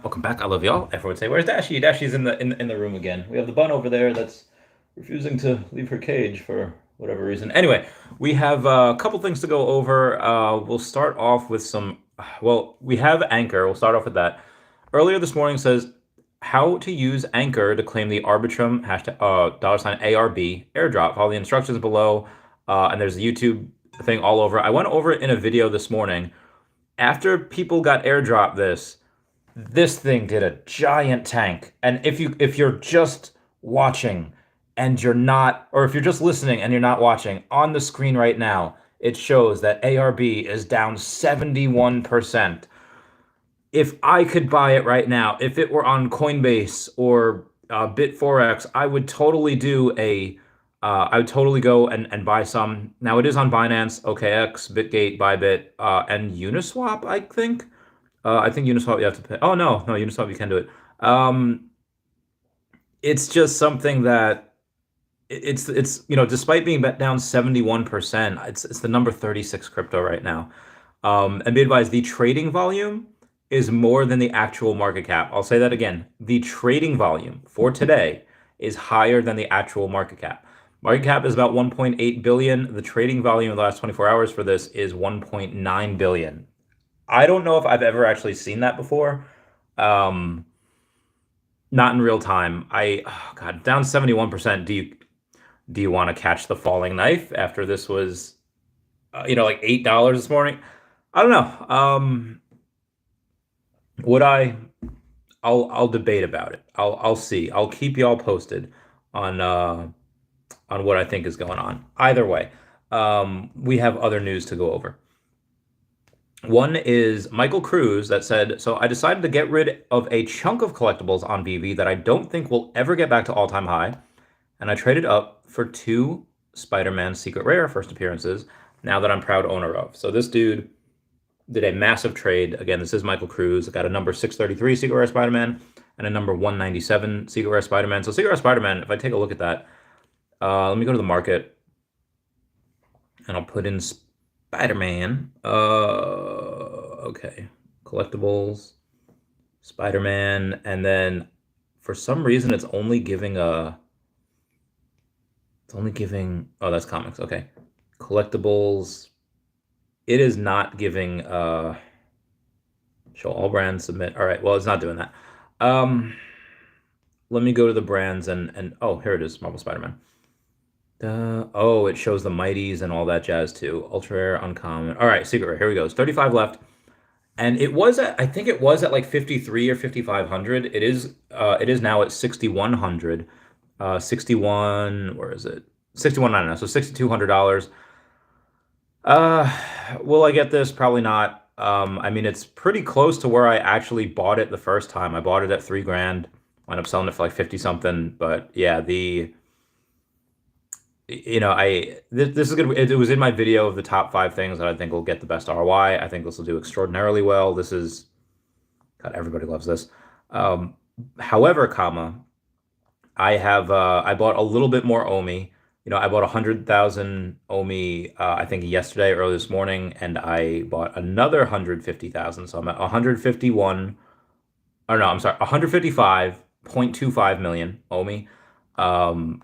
Welcome back. I love y'all. Everyone would say, "Where's Dashie?" Dashie's in the room again. We have the bun over there that's refusing to leave her cage for whatever reason. Anyway, we have a couple things to go over. We'll start off with some. Well, we have Ankr. We'll start off with that. Earlier this morning says how to use Ankr to claim the Arbitrum hashtag $ARB airdrop. Follow the instructions below, and there's a YouTube thing all over. I went over it in a video this morning. After people got airdropped this thing did a giant tank. And if you're just watching and you're not, or if you're just listening and you're not watching, on the screen right now, it shows that ARB is down 71%. If I could buy it right now, if it were on Coinbase or Bitforex, I would totally I would totally go and buy some. Now it is on Binance, OKX, Bitgate, Bybit, and Uniswap, I think. I think Uniswap you have to pay. Oh no, Uniswap you can do it. It's just something that it's despite being bet down 71%, it's the number 36 crypto right now. And be advised, the trading volume is more than the actual market cap. I'll say that again. The trading volume for today is higher than the actual market cap. Market cap is about 1.8 billion. The trading volume in the last 24 hours for this is 1.9 billion. I don't know if I've ever actually seen that before. Not in real time. God, down 71%. Do you want to catch the falling knife after this was, like $8 this morning? I don't know. Would I? I'll debate about it. I'll see. I'll keep y'all posted on what I think is going on. Either way, we have other news to go over. One is Michael Cruz that said, so I decided to get rid of a chunk of collectibles on Vivi that I don't think will ever get back to all-time high, and I traded up for 2 Spider-Man Secret Rare first appearances now that I'm proud owner of. So this dude did a massive trade. Again, this is Michael Cruz. Got a number 633 Secret Rare Spider-Man and a number 197 Secret Rare Spider-Man. So Secret Rare Spider-Man, if I take a look at that, let me go to the market and I'll put in Spider-Man. Okay. Collectibles, Spider-Man, and then for some reason it's only giving oh, that's comics. Okay. Collectibles. It is not giving show all brands, submit. All right, well, it's not doing that. Let me go to the brands and oh, here it is, Marvel Spider-Man. Oh, it shows the Mighties and all that jazz too. Ultra Rare, Uncommon. All right, Secret Rare. Here we go. It's 35 left. And it was I think it was at like 53 or 5,500. It is now at 6,100. 61, where is it? 61.99, so $6,200. Will I get this? Probably not. I mean, it's pretty close to where I actually bought it the first time. I bought it at 3 grand. Wound up selling it for like 50 something. But yeah, this is good. It was in my video of the top 5 things that I think will get the best ROI. I think this will do extraordinarily well. This is, God, everybody loves this. However, I bought a little bit more OMI. I bought 100,000 OMI, I think yesterday, early this morning, and I bought another 150,000. So I'm at 151, or no, I'm sorry, 155.25 million OMI.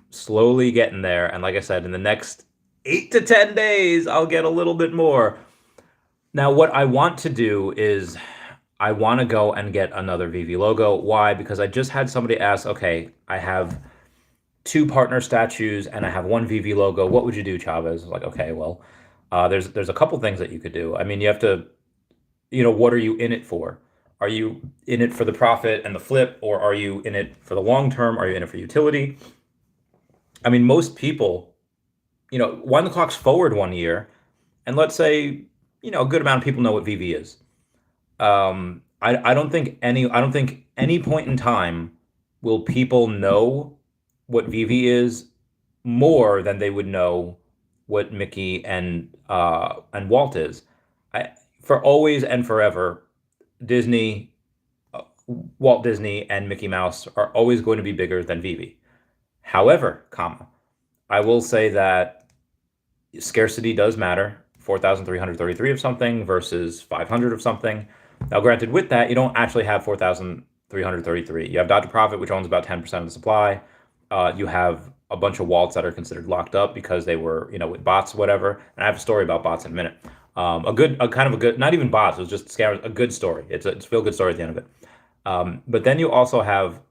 Slowly getting there. And like I said, in the next 8 to 10 days, I'll get a little bit more. Now, what I want to do is I want to go and get another Vivi logo. Why? Because I just had somebody ask, okay, I have 2 partner statues and I have 1 Vivi logo. What would you do, Chavez? I was like, okay, well, there's a couple things that you could do. I mean, you have to, what are you in it for? Are you in it for the profit and the flip, or are you in it for the long term? Are you in it for utility? I mean, most people, wind the clocks forward 1 year, and let's say, a good amount of people know what Vivi is. I don't think any point in time will people know what Vivi is more than they would know what Mickey and Walt is. For always and forever, Disney, Walt Disney and Mickey Mouse are always going to be bigger than Vivi. However, I will say that scarcity does matter. 4,333 of something versus 500 of something. Now, granted, with that, you don't actually have 4,000 333. You have Dr. Profit, which owns about 10% of the supply. You have a bunch of wallets that are considered locked up because they were, with bots, whatever. And I have a story about bots in a minute. A kind of a good, not even bots, it was just scammers, a good story. It's a feel good story at the end of it. But then you also have,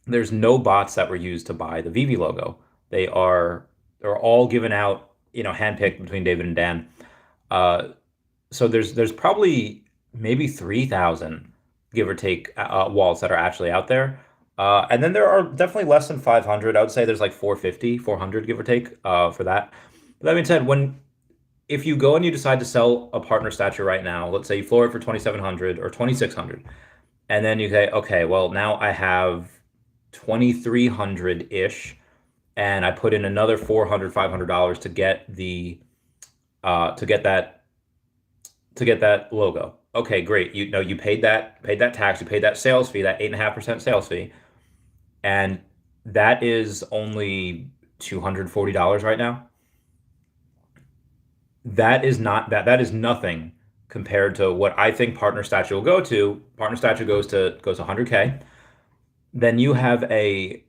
there's no bots that were used to buy the Vivi logo. They're all given out, handpicked between David and Dan. Uh, so there's probably maybe 3,000, give or take, wallets that are actually out there. And then there are definitely less than 500. I would say there's like 450, 400, give or take, for that. But that being said, if you go and you decide to sell a partner statue right now, let's say you floor it for 2,700 or 2,600, and then you say, okay, well, now I have 2,300 ish, and I put in another 400, $500 to get the to get that logo. Okay, great. You paid that tax, you paid that sales fee, that 8.5% sales fee, and that is only $240 right now. That is not that is nothing compared to what I think partner statue will go to. Partner statue goes to 100K. Then you have a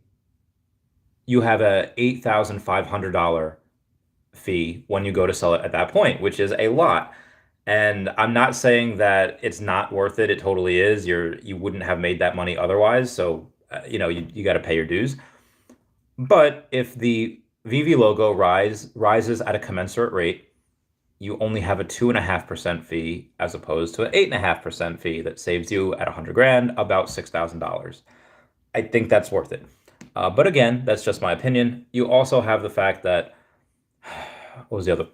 $8,500 fee when you go to sell it at that point, which is a lot. And I'm not saying that it's not worth it. It totally is. You wouldn't have made that money otherwise. So, you got to pay your dues. But if the Vivi logo rises at a commensurate rate, you only have a 2.5% fee as opposed to an 8.5% fee that saves you at 100 grand about $6,000. I think that's worth it. But again, that's just my opinion. You also have the fact that what was the other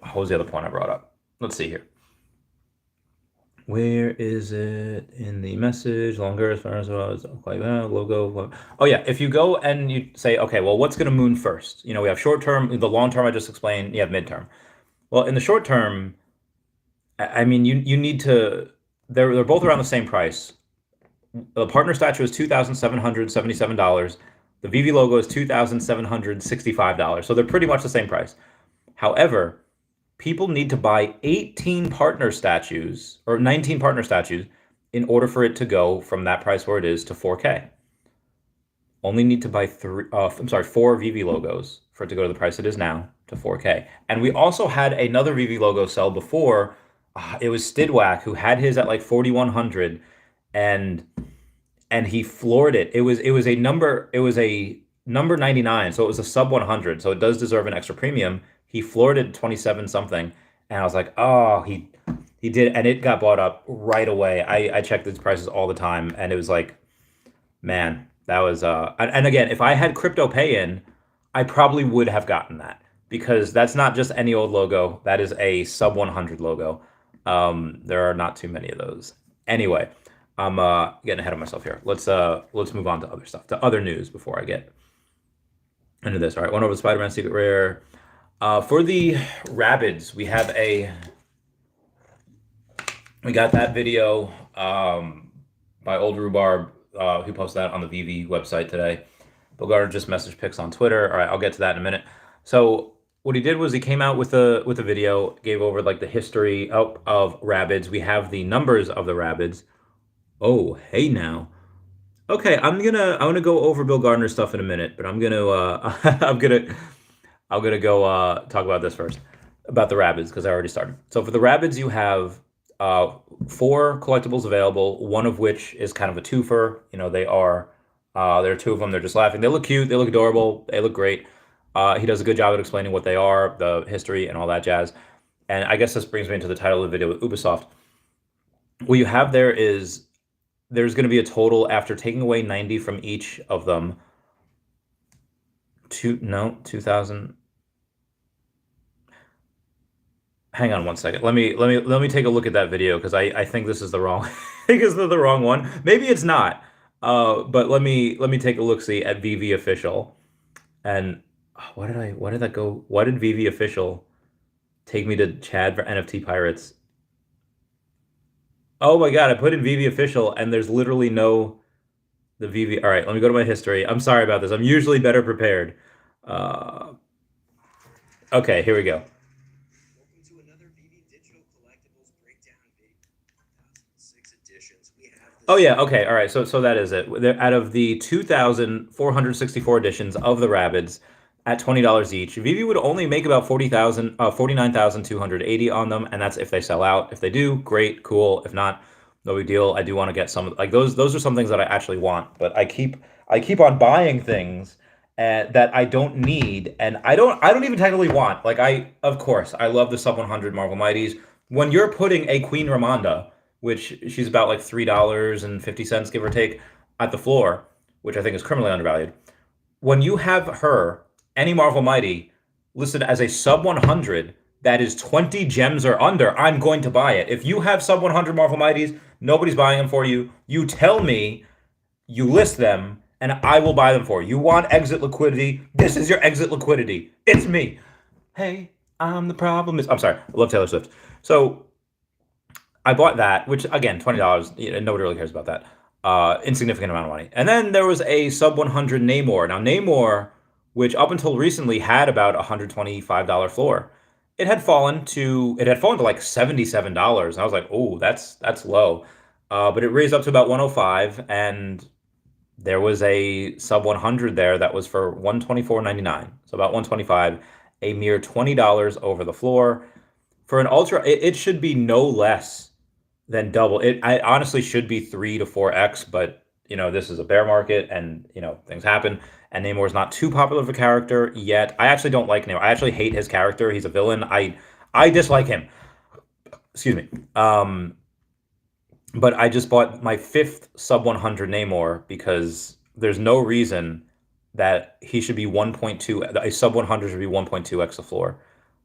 point I brought up? Let's see here. Where is it in the message? Longer as far as like logo. Oh yeah, if you go and you say, okay, well, what's going to moon first? We have short term, the long term I just explained. You have midterm. Well, in the short term, I mean, you need to. They're both around the same price. The partner statue is $2,777. The Vivi logo is $2,765. So they're pretty much the same price. However, people need to buy 18 partner statues or 19 partner statues in order for it to go from that price where it is to 4K. Only need to buy four Vivi logos for it to go to the price it is now to 4K. And we also had another Vivi logo sell before. It was Stidwack who had his at like 4,100, and he floored it. It was a number 99, so it was a sub 100. So it does deserve an extra premium. He floored it 27 something, and I was like, oh, he did, and it got bought up right away. I checked these prices all the time, and it was like, man, that was and again, if I had crypto pay in, I probably would have gotten that because that's not just any old logo. That is a sub 100 logo. There are not too many of those. Anyway, I'm getting ahead of myself here. Let's move on to other stuff, to other news before I get into this. All right, one over the Spider-Man Secret Rare. For the Rabbids, we got that video by Old Rhubarb, who posted that on the Vivi website today. Bill Gardner just messaged pics on Twitter. All right, I'll get to that in a minute. So what he did was he came out with a video, gave over like the history of Rabbids. We have the numbers of the Rabbids. Oh, hey now. Okay, I'm gonna go over Bill Gardner stuff in a minute, but I'm gonna go talk about this first, about the Rabbids, because I already started. So for the Rabbids, you have 4 collectibles available, one of which is kind of a twofer. There are 2 of them. They're just laughing. They look cute. They look adorable. They look great. He does a good job at explaining what they are, the history, and all that jazz. And I guess this brings me into the title of the video with Ubisoft. What you have there is there's going to be a total, after taking away 90 from each of them, 2,000. Hang on one second. Let me take a look at that video because I think this is the wrong I think this is the wrong one. Maybe it's not. But let me take a look see at Vivi official. And why did that go? Why did Vivi official take me to Chad for NFT Pirates? Oh my God, I put in Vivi official and there's literally no the Vivi. All right, let me go to my history. I'm sorry about this. I'm usually better prepared. Okay, here we go. Welcome to another Vivi Digital Collectibles Breakdown video. 2006 editions. We have Oh yeah, okay, all right. So that is it. Out of the 2,464 editions of the Rabbids at $20 each, Vivi would only make about 49,280 on them, and that's if they sell out. If they do, great, cool. If not, no big deal. I do want to get some like those are some things that I actually want, but I keep on buying things that I don't need, and I don't even technically want. Like of course I love the sub 100 Marvel Mighties. When you're putting a Queen Ramonda, which she's about like $3.50, give or take, at the floor, which I think is criminally undervalued. When you have her, any Marvel Mighty, listed as a sub 100 that is 20 gems or under, I'm going to buy it. If you have sub 100 Marvel Mighties, nobody's buying them for you. You tell me, you list them, and I will buy them for you. You want exit liquidity? This is your exit liquidity. It's me. Hey, I'm the problem. I'm sorry. I love Taylor Swift. So I bought that, which again, $20. Nobody really cares about that. Insignificant amount of money. And then there was a sub 100 Namor. Now Namor, which up until recently had about $125 floor, it had fallen to like $77. And I was like, oh, that's low. But it raised up to about 105, and there was a sub 100 there that was for 124.99. So about 125, a mere $20 over the floor. For an ultra, it should be no less than double. I honestly should be 3 to 4x, but this is a bear market, and things happen. And Namor's not too popular of a character yet. I actually don't like Namor. I actually hate his character. He's a villain. I dislike him. Excuse me. But I just bought my fifth sub 100 Namor because there's no reason that he should be 1.2. A sub 100 should be 1.2x the floor,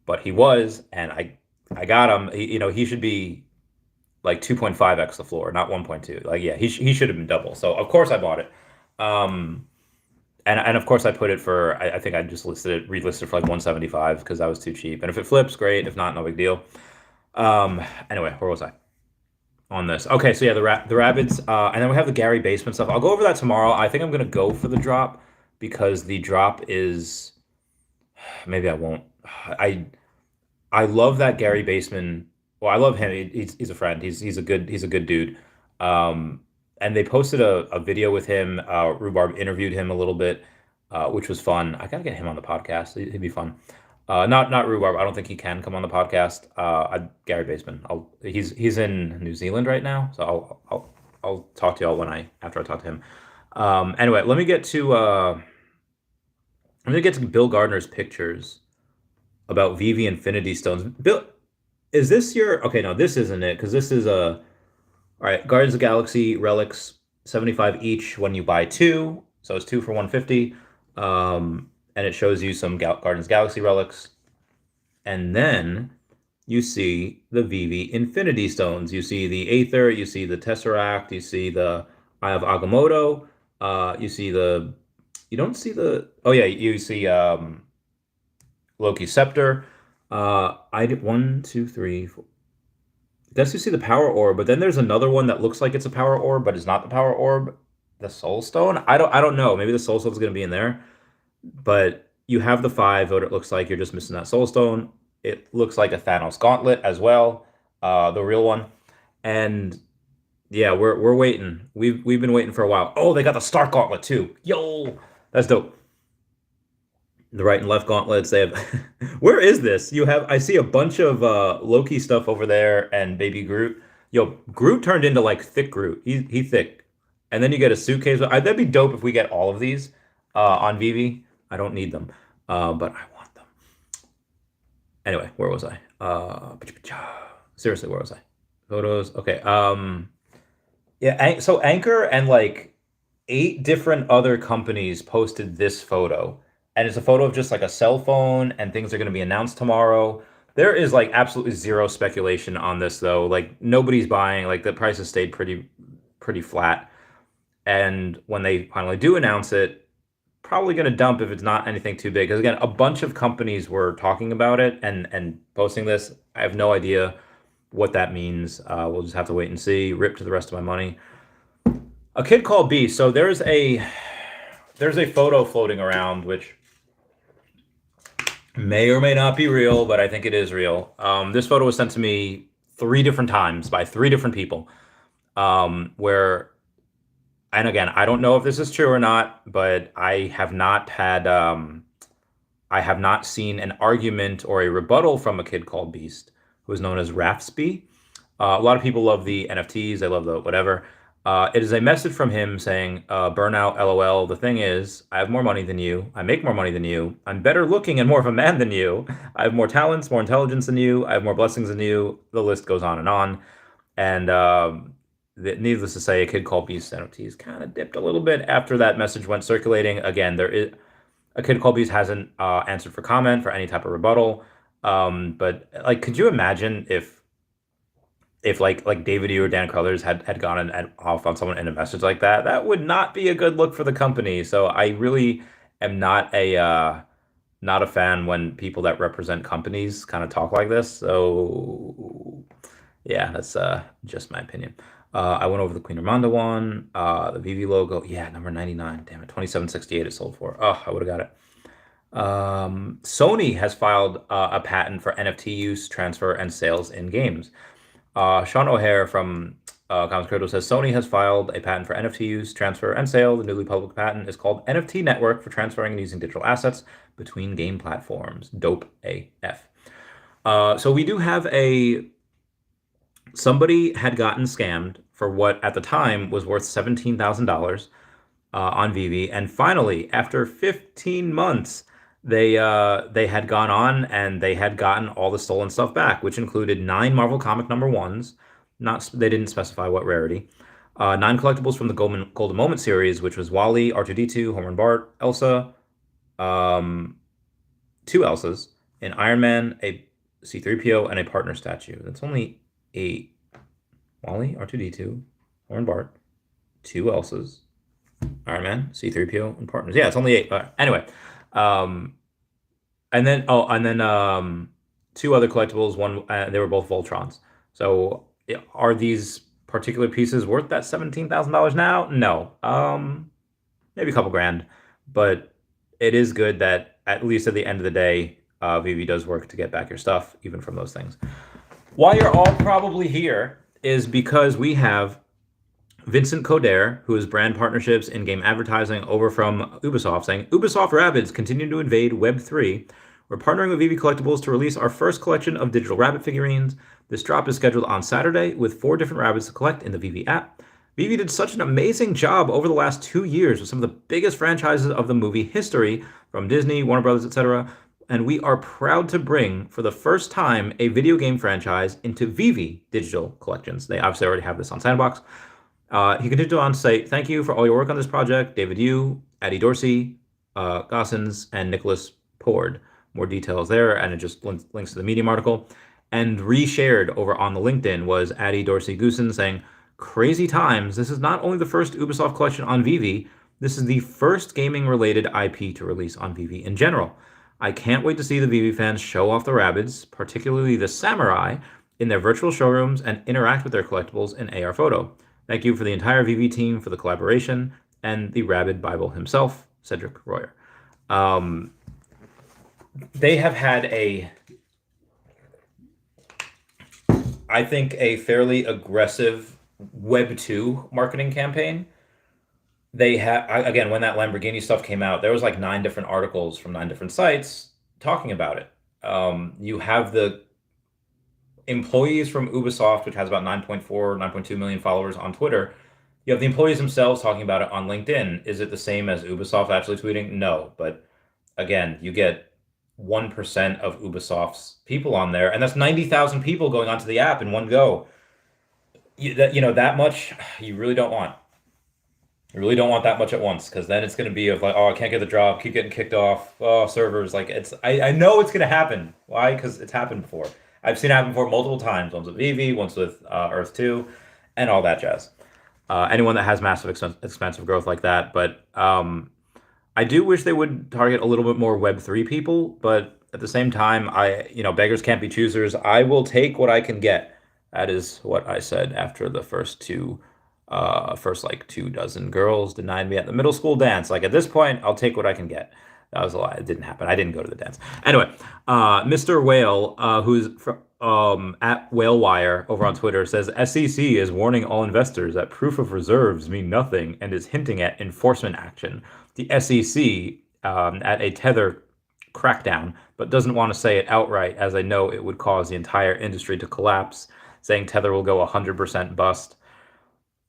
but he was, and I got him. He should be like 2.5x the floor, not 1.2. Like, yeah, he should have been double. So of course I bought it. And of course I put it for, I think I just relisted for like 175 because that was too cheap. And if it flips, great. If not, no big deal. Anyway, where was I on this? Okay, so yeah, the Rabbids, and then we have the Gary Basement stuff. I'll go over that tomorrow. I think I'm gonna go for the drop because the drop is, maybe I won't. I love that Gary Basement. Well, I love him. He's a friend. He's a good dude. And they posted a video with him. Rhubarb interviewed him a little bit, which was fun. I gotta get him on the podcast. He'd be fun. Not Rhubarb. I don't think he can come on the podcast. Gary Basement. He's in New Zealand right now, so I'll talk to y'all after I talk to him. Anyway, let me get to Bill Gardner's pictures about Vivi Infinity Stones. Bill, is this your? Okay, no, this isn't it, because this is a. All right, Guardians of the Galaxy relics, 75 each when you buy two, so it's 2 for 150. And it shows you some Guardians of the Galaxy relics, and then you see the Vivi Infinity Stones. You see the Aether, you see the Tesseract, you see the Eye of Agamotto. You don't see the. Oh yeah, you see Loki's Scepter. I did 1, 2, 3, 4. Does you see the Power Orb, but then there's another one that looks like it's a Power Orb, but it's not the Power Orb. The Soul Stone. I don't know. Maybe the Soul Stone is going to be in there, but you have the 5. What it looks like, you're just missing that Soul Stone. It looks like a Thanos Gauntlet as well, the real one. And yeah, we're waiting. We've been waiting for a while. Oh, they got the Stark Gauntlet too. Yo, that's dope. The right and left gauntlets. They have. Where is this? I see a bunch of Loki stuff over there and Baby Groot. Yo, Groot turned into like thick Groot. He thick. And then you get a suitcase. That'd be dope if we get all of these on Vivi. I don't need them, but I want them. Anyway, where was I? Seriously, where was I? Photos. Okay. Yeah. So Ankr and like 8 different other companies posted this photo. And it's a photo of just like a cell phone, and things are going to be announced tomorrow. There is like absolutely zero speculation on this though. Like nobody's buying. Like the prices stayed pretty flat. And when they finally do announce it, probably going to dump if it's not anything too big. Because again, a bunch of companies were talking about it and posting this. I have no idea what that means. We'll just have to wait and see. Rip to the rest of my money. A Kid Called Beast. So there's a photo floating around which may or may not be real, but I think it is real. This photo was sent to me 3 different times by 3 different people, where and again, I don't know if this is true or not, but I have not seen an argument or a rebuttal from a kid called Beast, who is known as Rafsby. A lot of people love the NFTs, they love the whatever. It is a message from him saying, burnout, LOL. The thing is, I have more money than you. I make more money than you. I'm better looking and more of a man than you. I have more talents, more intelligence than you. I have more blessings than you. The list goes on and on. And needless to say, a kid called Beast NFTs kind of dipped a little bit after that message went circulating. Again, there is a kid called Beast hasn't answered for comment for any type of rebuttal. But like, could you imagine if like David E or Dan Crothers had gone and off on someone in a message like that? That would not be a good look for the company. So I really am not a fan when people that represent companies kind of talk like this. So yeah, that's just my opinion. I went over the Queen Armanda one, the Vivi logo. Yeah, number 99. Damn it, 2768 it sold for. Oh, I would have got it. Sony has filed a patent for NFT use, transfer, and sales in games. Sean O'Hare from Comics Crypto says Sony has filed a patent for NFT use, transfer, and sale. The newly public patent is called NFT Network for transferring and using digital assets between game platforms. Dope AF. So we do have somebody had gotten scammed for what at the time was worth $17,000 on Vivi, and finally, after 15 months, they had gone on and they had gotten all the stolen stuff back, which included 9 Marvel comic number ones. Not they didn't specify what rarity. 9 collectibles from the Golden Moment series, which was Wally, R2D2, Homer and Bart, Elsa, um, 2 Elsas, an Iron Man, a C3PO, and a partner statue. That's only 8. Wally, R2D2, Homer and Bart, 2 Elsas, Iron Man, C3PO, and partners. Yeah, it's only 8. Anyway, um, and then 2 other collectibles. One, they were both Voltrons. So, are these particular pieces worth that $17,000 now? No. Maybe a couple grand, but it is good that at least at the end of the day, Vivi does work to get back your stuff, even from those things. Why you're all probably here is because we have Vincent Coderre, who is brand partnerships in-game advertising over from Ubisoft, saying, Ubisoft Rabbids continue to invade Web3. We're partnering with Vivi Collectibles to release our first collection of digital rabbit figurines. This drop is scheduled on Saturday with 4 different rabbits to collect in the Vivi app. Vivi did such an amazing job over the last 2 years with some of the biggest franchises of the movie history, from Disney, Warner Brothers, etc., and we are proud to bring, for the first time, a video game franchise into Vivi digital collections. They obviously already have this on Sandbox. He continued on to say, thank you for all your work on this project, David Yu, Addie Dorsey, Gossens, and Nicholas Pord. More details there, and it just links to the Medium article. And reshared over on the LinkedIn was Addie Dorsey Goosen saying, crazy times. This is not only the first Ubisoft collection on Vivi, this is the first gaming-related IP to release on Vivi in general. I can't wait to see the Vivi fans show off the Rabbids, particularly the Samurai, in their virtual showrooms and interact with their collectibles in AR photo. Thank you for the entire Vivi team for the collaboration and the Rabbid Bible himself, Cedric Royer. They have had I think, a fairly aggressive Web 2 marketing campaign. They have, again, when that Lamborghini stuff came out, there was like 9 different articles from 9 different sites talking about it. You have the employees from Ubisoft, which has about 9.4, 9.2 million followers on Twitter. You have the employees themselves talking about it on LinkedIn. Is it the same as Ubisoft actually tweeting? No, but again, you get 1% of Ubisoft's people on there, and that's 90,000 people going onto the app in one go. That much you really don't want. You really don't want that much at once, because then it's going to be of like, oh, I can't get the job, keep getting kicked off, oh, servers. Like, I know it's going to happen. Why? Because it's happened before. I've seen it happen before multiple times. Once with Vivi, once with Earth 2, and all that jazz. Anyone that has massive expensive growth like that. But I do wish they would target a little bit more Web3 people. But at the same time, beggars can't be choosers. I will take what I can get. That is what I said after the first like 24 girls denied me at the middle school dance. Like, at this point, I'll take what I can get. That was a lie. It didn't happen. I didn't go to the dance. Anyway, Mr. Whale, who's at Whalewire over on Twitter says SEC is warning all investors that proof of reserves mean nothing and is hinting at enforcement action. The SEC at a Tether crackdown, but doesn't want to say it outright as they know it would cause the entire industry to collapse, saying Tether will go 100% bust.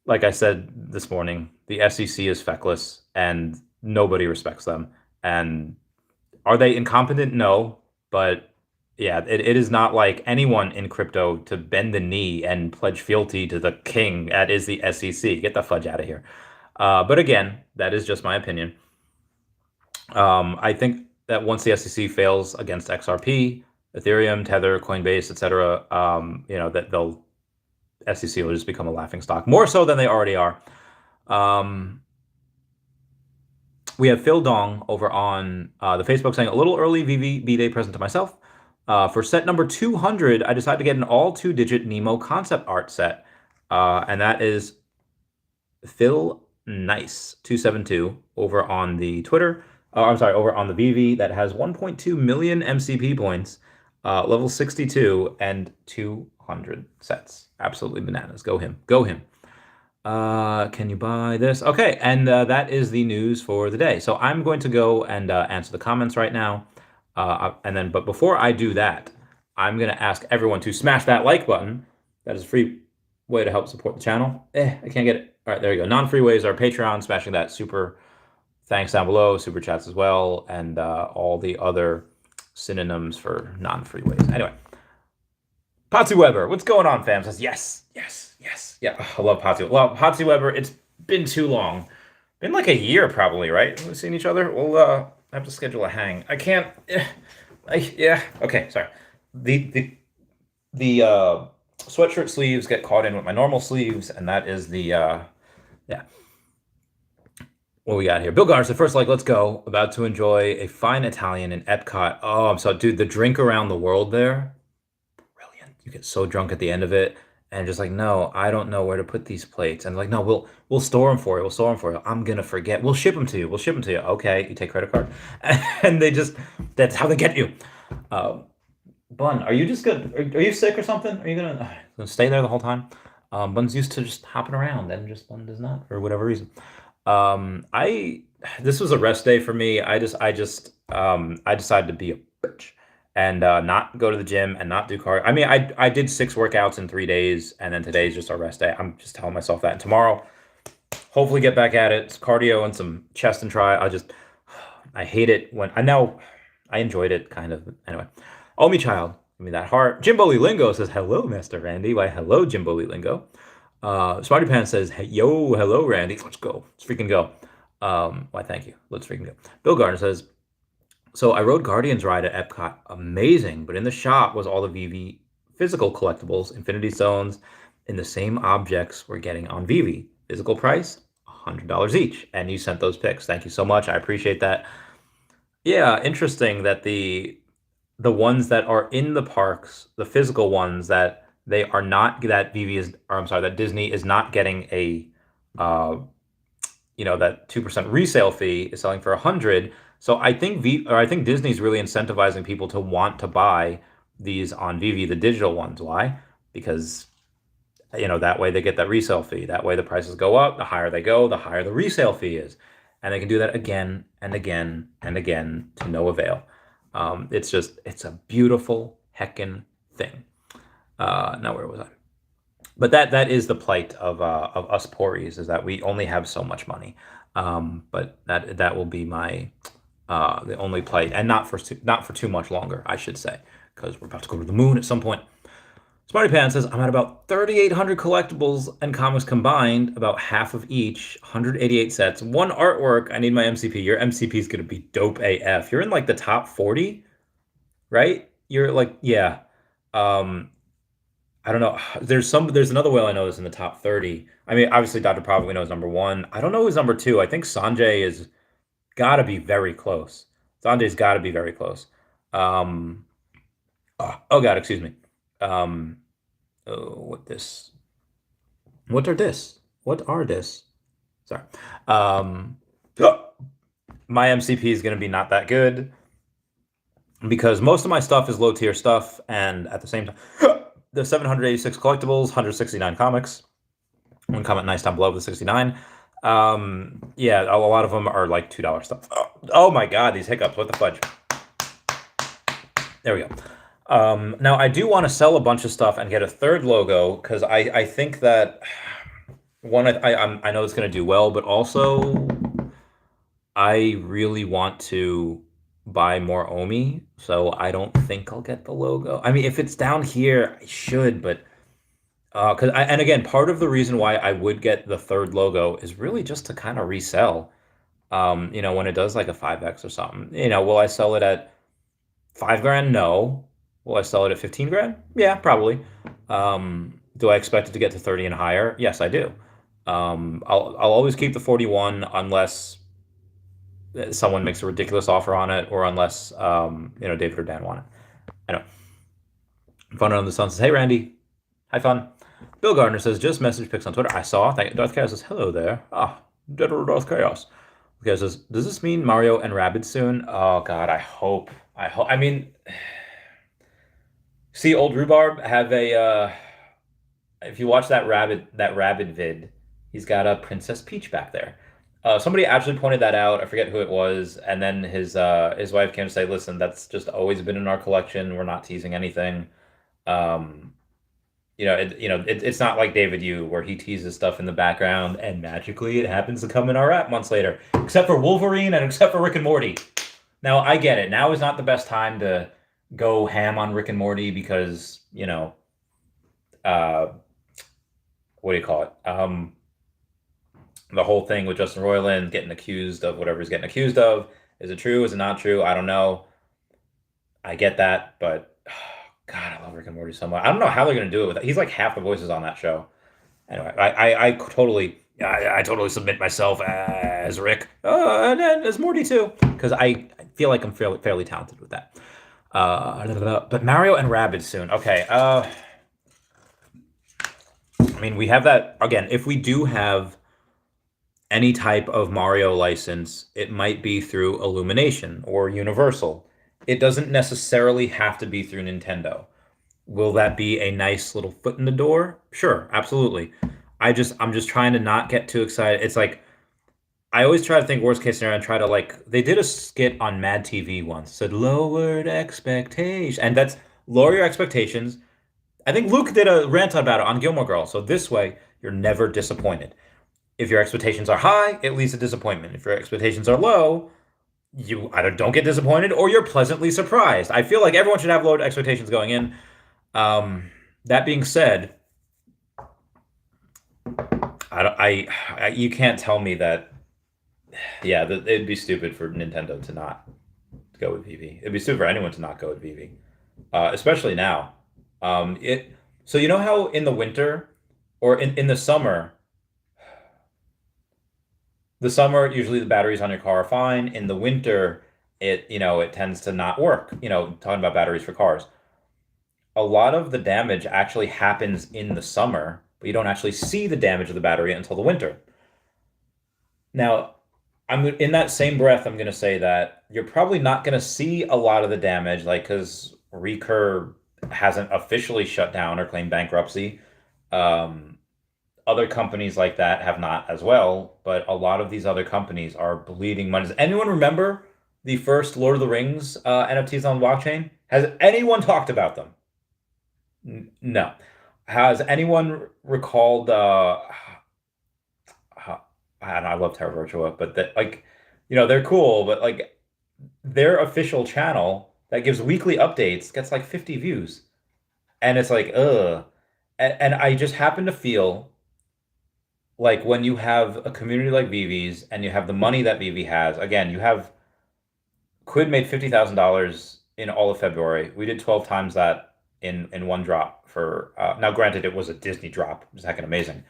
Like I said this morning, the SEC is feckless and nobody respects them. And are they incompetent? No, but yeah, it is not like anyone in crypto to bend the knee and pledge fealty to the king. That is the SEC. Get the fudge out of here. But again, that is just my opinion. I think that once the SEC fails against XRP, Ethereum, Tether, Coinbase, etc., that they'll SEC will just become a laughing stock, more so than they already are. We have Phil Dong over on the Facebook saying, a little early Vivi B-Day present to myself. For set number 200, I decided to get an all two-digit Nemo concept art set. And that is Phil Nice 272 over on the Twitter. Over on the Vivi that has 1.2 million MCP points, level 62, and 200 sets. Absolutely bananas. Go him. Go him. Can you buy this? Okay, and that is the news for the day. So I'm going to go and answer the comments right now. But before I do that, I'm going to ask everyone to smash that like button. That is a free way to help support the channel. I can't get it. All right, there you go. Non-free ways are Patreon, smashing that super thanks down below, super chats as well, and all the other synonyms for non-free ways. Anyway, Patsy Weber, what's going on, fam? Says yes. Yeah, I love Patsy. Well, Patsy Weber, it's been too long. Been like a year probably, right? We've seen each other. We'll have to schedule a hang. I can't. Okay, sorry. The sweatshirt sleeves get caught in with my normal sleeves, and that is the yeah. What we got here? Bill Garner said, first, let's go. About to enjoy a fine Italian in Epcot. Oh, I'm so, dude, the drink around the world there, brilliant. You get so drunk at the end of it, and just no, I don't know where to put these plates. And no, we'll store them for you. We'll store them for you. I'm gonna forget. We'll ship them to you. Okay, you take credit card, and that's how they get you. Bun, are you just good? Are you sick or something? Are you gonna stay there the whole time? Bun's used to just hopping around, and Bun does not for whatever reason. This was a rest day for me. I decided to be a bitch and not go to the gym and not do cardio. I mean, I did 6 workouts in 3 days, and then today's just our rest day. I'm just telling myself that. And tomorrow, hopefully get back at it. It's cardio and some chest and try. I hate it when I enjoyed it kind of. Anyway, OMI child, give me that heart. Jimbo Lee Lingo says, hello, Mr. Randy. Why, hello, Jimbo Lee Lingo. Smarty Pants says, hey, yo, hello, Randy. Let's go. Let's freaking go. Why, thank you. Let's freaking go. Bill Gardner says, so I rode Guardian's ride at Epcot. Amazing. But in the shop was all the Vivi physical collectibles, Infinity Stones, in the same objects we're getting on Vivi. Physical price, $100 each. And you sent those pics. Thank you so much. I appreciate that. Yeah, interesting that the ones that are in the parks, the physical ones that they are not, that that Disney is not getting a, that 2% resale fee is selling for 100. So I think Disney's really incentivizing people to want to buy these on Vivi, the digital ones. Why? Because, that way they get that resale fee. That way the prices go up. The higher they go, the higher the resale fee is. And they can do that again and again and again to no avail. It's a beautiful heckin' thing. Now where was I? But that is the plight of us poories, is that we only have so much money. But that will be my the only plight, and not for too much longer, I should say, because we're about to go to the moon at some point. Smarty Pants says, I'm at about 3,800 collectibles and comics combined, about half of each, 188 sets, 1 artwork. I need my MCP. Your MCP is going to be dope AF. You're in the top 40, right? You're yeah. I don't know. There's another whale I know is in the top 30. I mean, obviously Dr. Probably knows number 1. I don't know who's number 2. I think Sanjay is got to be very close. Sanjay's got to be very close. Oh God, excuse me. What are this? Sorry. My MCP is going to be not that good. because most of my stuff is low tier stuff, and at the same time, there's 786 collectibles, 169 comics. One comment nice down below the 69. Yeah, a lot of them are like $2 stuff. Oh my god, these hiccups! What the fudge? There we go. Now I do want to sell a bunch of stuff and get a third logo because I think that one I know it's going to do well, but also I really want to buy more OMI, so I don't think I'll get the logo. I mean, if it's down here, I should, but and again, part of the reason why I would get the third logo is really just to kind of resell. When it does like a 5x or something, will I sell it at 5 grand? No. Will I sell it at 15 grand? Yeah, probably. Do I expect it to get to 30 and higher? Yes, I do. I'll always keep the 41 unless someone makes a ridiculous offer on it, or unless David or Dan want it. I know. Fun on the Sun says, "Hey Randy, hi fun." Bill Gardner says, "Just message pics on Twitter. I saw." Darth Chaos says, "Hello there." Dead or Darth Chaos. Okay, says, "Does this mean Mario and Rabbids soon?" Oh God, I hope. I hope. I mean, see, old Rhubarb have a. If you watch that Rabbid vid, he's got a Princess Peach back there. Somebody actually pointed that out. I forget who it was, and then his wife came to say, "Listen, that's just always been in our collection. We're not teasing anything." Um, it's not like David Yu where he teases stuff in the background and magically it happens to come in our app months later, except for Wolverine and except for Rick and Morty. Now I get it. Now is not the best time to go ham on Rick and Morty because uh, what do you call it? The whole thing with Justin Roiland getting accused of whatever he's getting accused of. Is it true? Is it not true? I don't know. I get that, but God, I love Rick and Morty so much. I don't know how they're gonna do it with it. He's like half the voices on that show. Anyway, I totally submit myself as Rick, and then as Morty too, because I feel like I'm fairly talented with that. But Mario and Rabbids soon. Okay. I mean, we have that again. If we do have any type of Mario license, it might be through Illumination or Universal. It doesn't necessarily have to be through Nintendo. Will that be a nice little foot in the door? Sure, absolutely. I'm just trying to not get too excited. It's like I always try to think worst case scenario and try to like they did a skit on Mad TV once, said lowered expectations. And that's lower your expectations. I think Luke did a rant about it on Gilmore Girls. So this way you're never disappointed. If your expectations are high, it leads to disappointment. If your expectations are low, you either don't get disappointed or you're pleasantly surprised. I feel like everyone should have low expectations going in. That being said, you can't tell me that. Yeah, it'd be stupid for Nintendo to not go with Vivi. It'd be stupid for anyone to not go with Vivi, especially now. So you know how in the winter or in the summer usually the batteries on your car are fine. In the winter, it tends to not work. Talking about batteries for cars, a lot of the damage actually happens in the summer, but you don't actually see the damage of the battery until the winter. Now, I'm in that same breath, I'm going to say that you're probably not going to see a lot of the damage, like because Recur hasn't officially shut down or claimed bankruptcy. Um, Other companies like that have not as well, but a lot of these other companies are bleeding money. Does anyone remember the first Lord of the Rings NFTs on blockchain? Has anyone talked about them? No. Has anyone recalled? I don't know, I love Terra Virtua, but that like, they're cool, but like their official channel that gives weekly updates gets like 50 views, and it's like, ugh. And I just happen to feel like when you have a community like Vivi's and you have the money that Vivi has, again, you have Quid made $50,000 in all of February. We did 12 times that in one drop for now granted it was a Disney drop. It was heckin' amazing.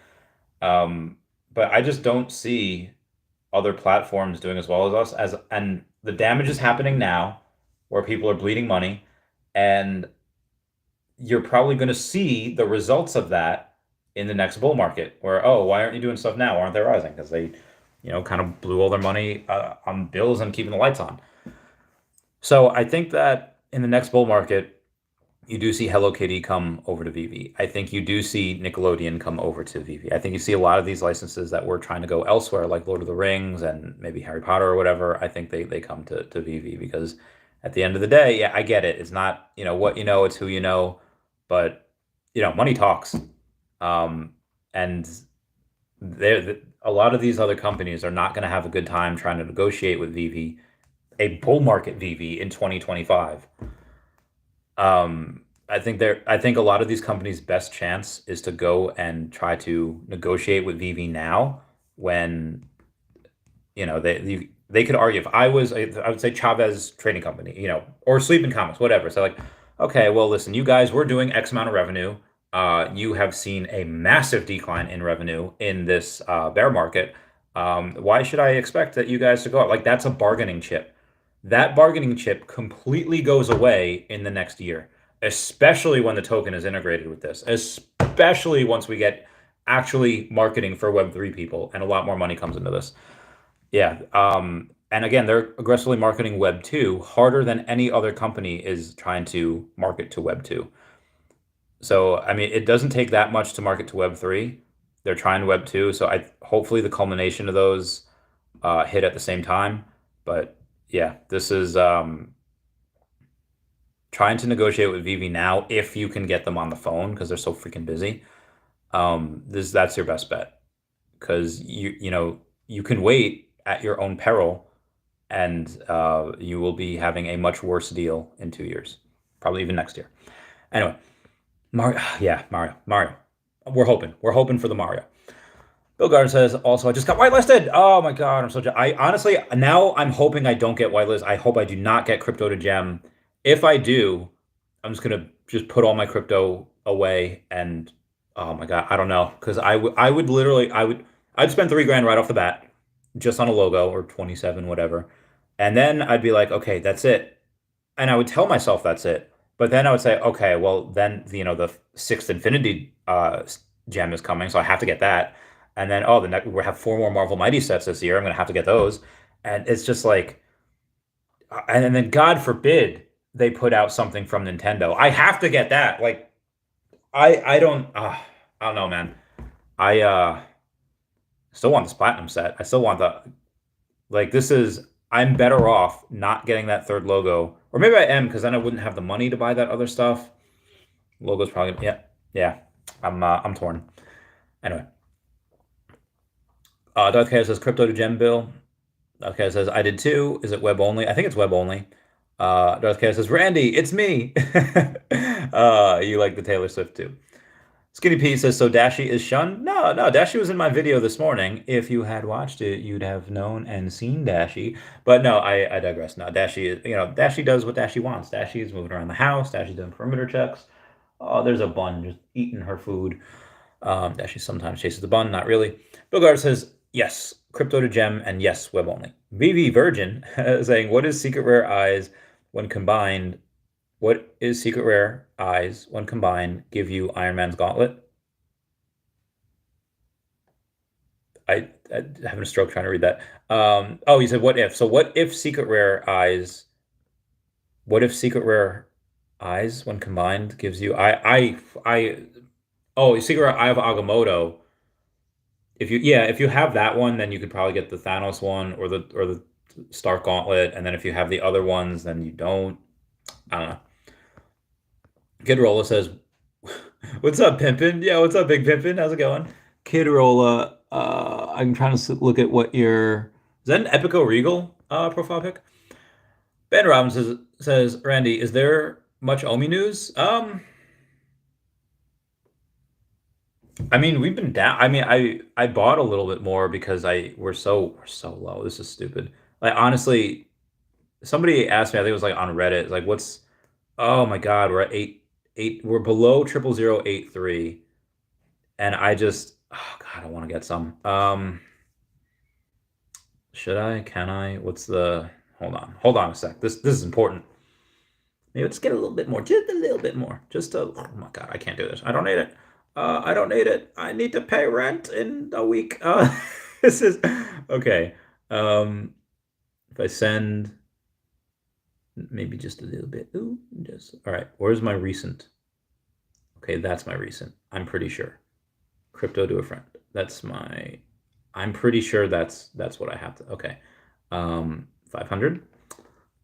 Um, but I just don't see other platforms doing as well as us and the damage is happening now where people are bleeding money and you're probably going to see the results of that in the next bull market where, oh, why aren't you doing stuff now? Why aren't they rising? Because they, kind of blew all their money on bills and keeping the lights on. So I think that in the next bull market, you do see Hello Kitty come over to Vivi. I think you do see Nickelodeon come over to Vivi. I think you see a lot of these licenses that were trying to go elsewhere, like Lord of the Rings and maybe Harry Potter or whatever. I think they come to Vivi because at the end of the day, yeah, I get it. It's not, what you know, it's who you know, but money talks. And a lot of these other companies are not going to have a good time trying to negotiate with Vivi, a bull market Vivi in 2025. I think a lot of these companies' best chance is to go and try to negotiate with Vivi now when they could argue. If I would say Chavez Trading Company, or Sleeping Comics, whatever. So like, okay, well, listen, you guys, we're doing X amount of revenue. You have seen a massive decline in revenue in this bear market. Why should I expect that you guys to go up? Like that's a bargaining chip. That bargaining chip completely goes away in the next year, especially when the token is integrated with this, especially once we get actually marketing for Web3 people and a lot more money comes into this. Yeah. And again, they're aggressively marketing Web 2 harder than any other company is trying to market to Web 2. So, I mean, it doesn't take that much to market to Web 3. They're trying Web 2. So, hopefully the culmination of those hit at the same time. But yeah, this is trying to negotiate with Vivi now if you can get them on the phone because they're so freaking busy. That's your best bet because you can wait at your own peril, and you will be having a much worse deal in 2 years, probably even next year. Anyway, Mario, yeah, Mario. We're hoping for the Mario. Bill Gardner says also, I just got whitelisted. Oh my God, I'm so. I honestly now I'm hoping I don't get whitelisted. I hope I do not get crypto to gem. If I do, I'm just gonna just put all my crypto away and oh my God, I don't know because I would literally I'd spend 3 grand right off the bat just on a logo or 27 whatever, and then I'd be like, okay, that's it, and I would tell myself that's it. But then I would say, okay, well then the sixth Infinity gem is coming, so I have to get that. And then oh, the next we have 4 more Marvel Mighty sets this year. I'm gonna have to get those, and it's just like, and then God forbid they put out something from Nintendo. I have to get that. Like I don't know, man. I still want this platinum set. I still want the like this is I'm better off not getting that third logo. Or maybe I am because then I wouldn't have the money to buy that other stuff. Logo's probably yeah. I'm torn. Anyway. Darth Chaos says crypto to gem bill. Darth Chaos says I did too. Is it web only? I think it's web only. Darth Chaos says Randy, it's me. You like the Taylor Swift too. Skinny P says, so Dashi is shunned? No, no, Dashi was in my video this morning. If you had watched it, you'd have known and seen Dashi. But no, I digress. No, Dashi is, Dashi does what Dashi wants. Dashi is moving around the house. Dashi's doing perimeter checks. Oh, there's a bun just eating her food. Dashi sometimes chases the bun, not really. Bill Gard says, yes, crypto to gem, and yes, web only. Vivi Virgin saying, what is Secret Rare Eyes when combined? What is Secret Rare Eyes when combined give you Iron Man's Gauntlet? I having a stroke trying to read that. Oh, he said, what if? So what if Secret Rare Eyes? What if Secret Rare Eyes when combined gives you oh, Secret Rare Eye of Agamotto. If you have that one, then you could probably get the Thanos one or the Stark Gauntlet, and then if you have the other ones, then you don't. I don't know. Kid Rolla says, "What's up, Pimpin? Yeah, what's up, Big Pimpin? How's it going?" Kid Rolla, I'm trying to look at what your is that an Epico Regal profile pic? Ben Robbins says, Randy, is there much OMI news? I mean, we've been down. I mean, I bought a little bit more because we're so low. This is stupid. Like honestly, somebody asked me, I think it was like on Reddit, like what's oh my God, we're at we're below 000083. And I just oh God, I want to get some. Should I? Can I? What's the hold on a sec. This is important. Maybe let's get a little bit more, just a little bit more. Oh my God, I can't do this. I don't need it. I don't need it. I need to pay rent in a week. This is okay. If I send Maybe just a little bit. Ooh, just all right. Where's my recent? Okay, that's my recent. I'm pretty sure. Crypto to a friend. That's my. I'm pretty sure that's what I have to. Okay, 500.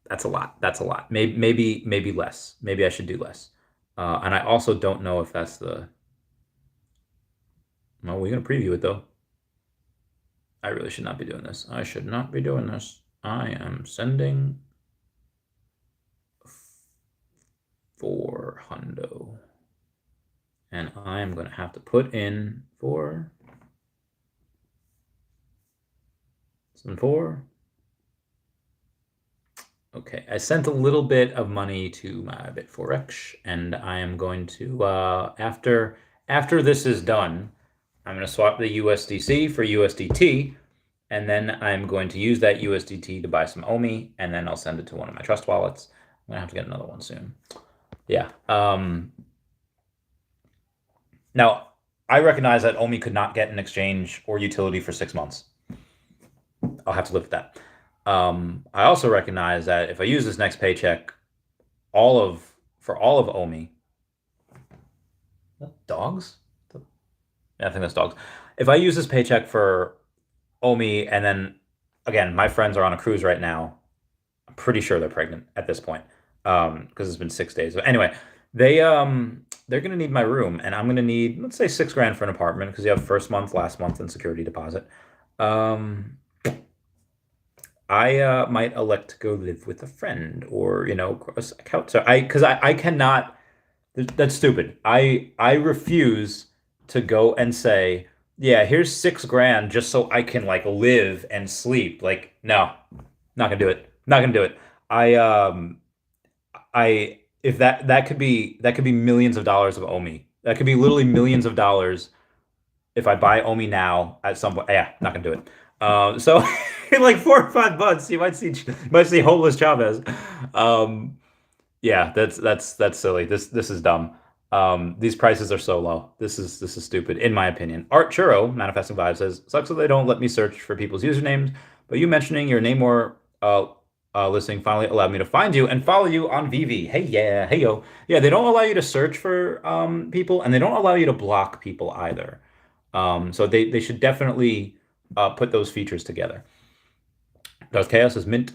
That's a lot. That's a lot. Maybe less. Maybe I should do less. And I also don't know if that's the. Well, we're gonna preview it though. I really should not be doing this. I should not be doing this. I am sending for hundo. And I am going to have to put in for 7.4. Okay, I sent a little bit of money to my Bit4x, and I am going to after this is done, I'm going to swap the USDC for USDT, and then I'm going to use that USDT to buy some OMI, and then I'll send it to one of my trust wallets. I'm gonna have to get another one soon. Yeah. Now, I recognize that OMI could not get an exchange or utility for 6 months. I'll have to live with that. I also recognize that if I use this next paycheck, for all of OMI, dogs? Yeah, I think that's dogs. If I use this paycheck for OMI, and then again, my friends are on a cruise right now. I'm pretty sure they're pregnant at this point because it's been 6 days. But anyway, they're gonna need my room, and I'm gonna need, let's say, 6 grand for an apartment because you have first month, last month, and security deposit. I might elect to go live with a friend, or a couch. So I cannot. That's stupid. I refuse to go and say, yeah, here's 6 grand just so I can like live and sleep. Like, no, not gonna do it. Not gonna do it. I if that could be millions of dollars of OMI. That could be literally millions of dollars if I buy OMI now at some point. Yeah, not gonna do it. So in like 4 or 5 months, you might see homeless Chavez. Yeah, that's silly. This is dumb. These prices are so low. This is stupid, in my opinion. Art Churro, Manifesting Vibe, says, sucks that they don't let me search for people's usernames, but you mentioning your name or listing finally allowed me to find you and follow you on Vivi. Hey, yeah, hey, yo. Yeah, they don't allow you to search for people, and they don't allow you to block people either. So they should definitely put those features together. Darth Chaos is mint.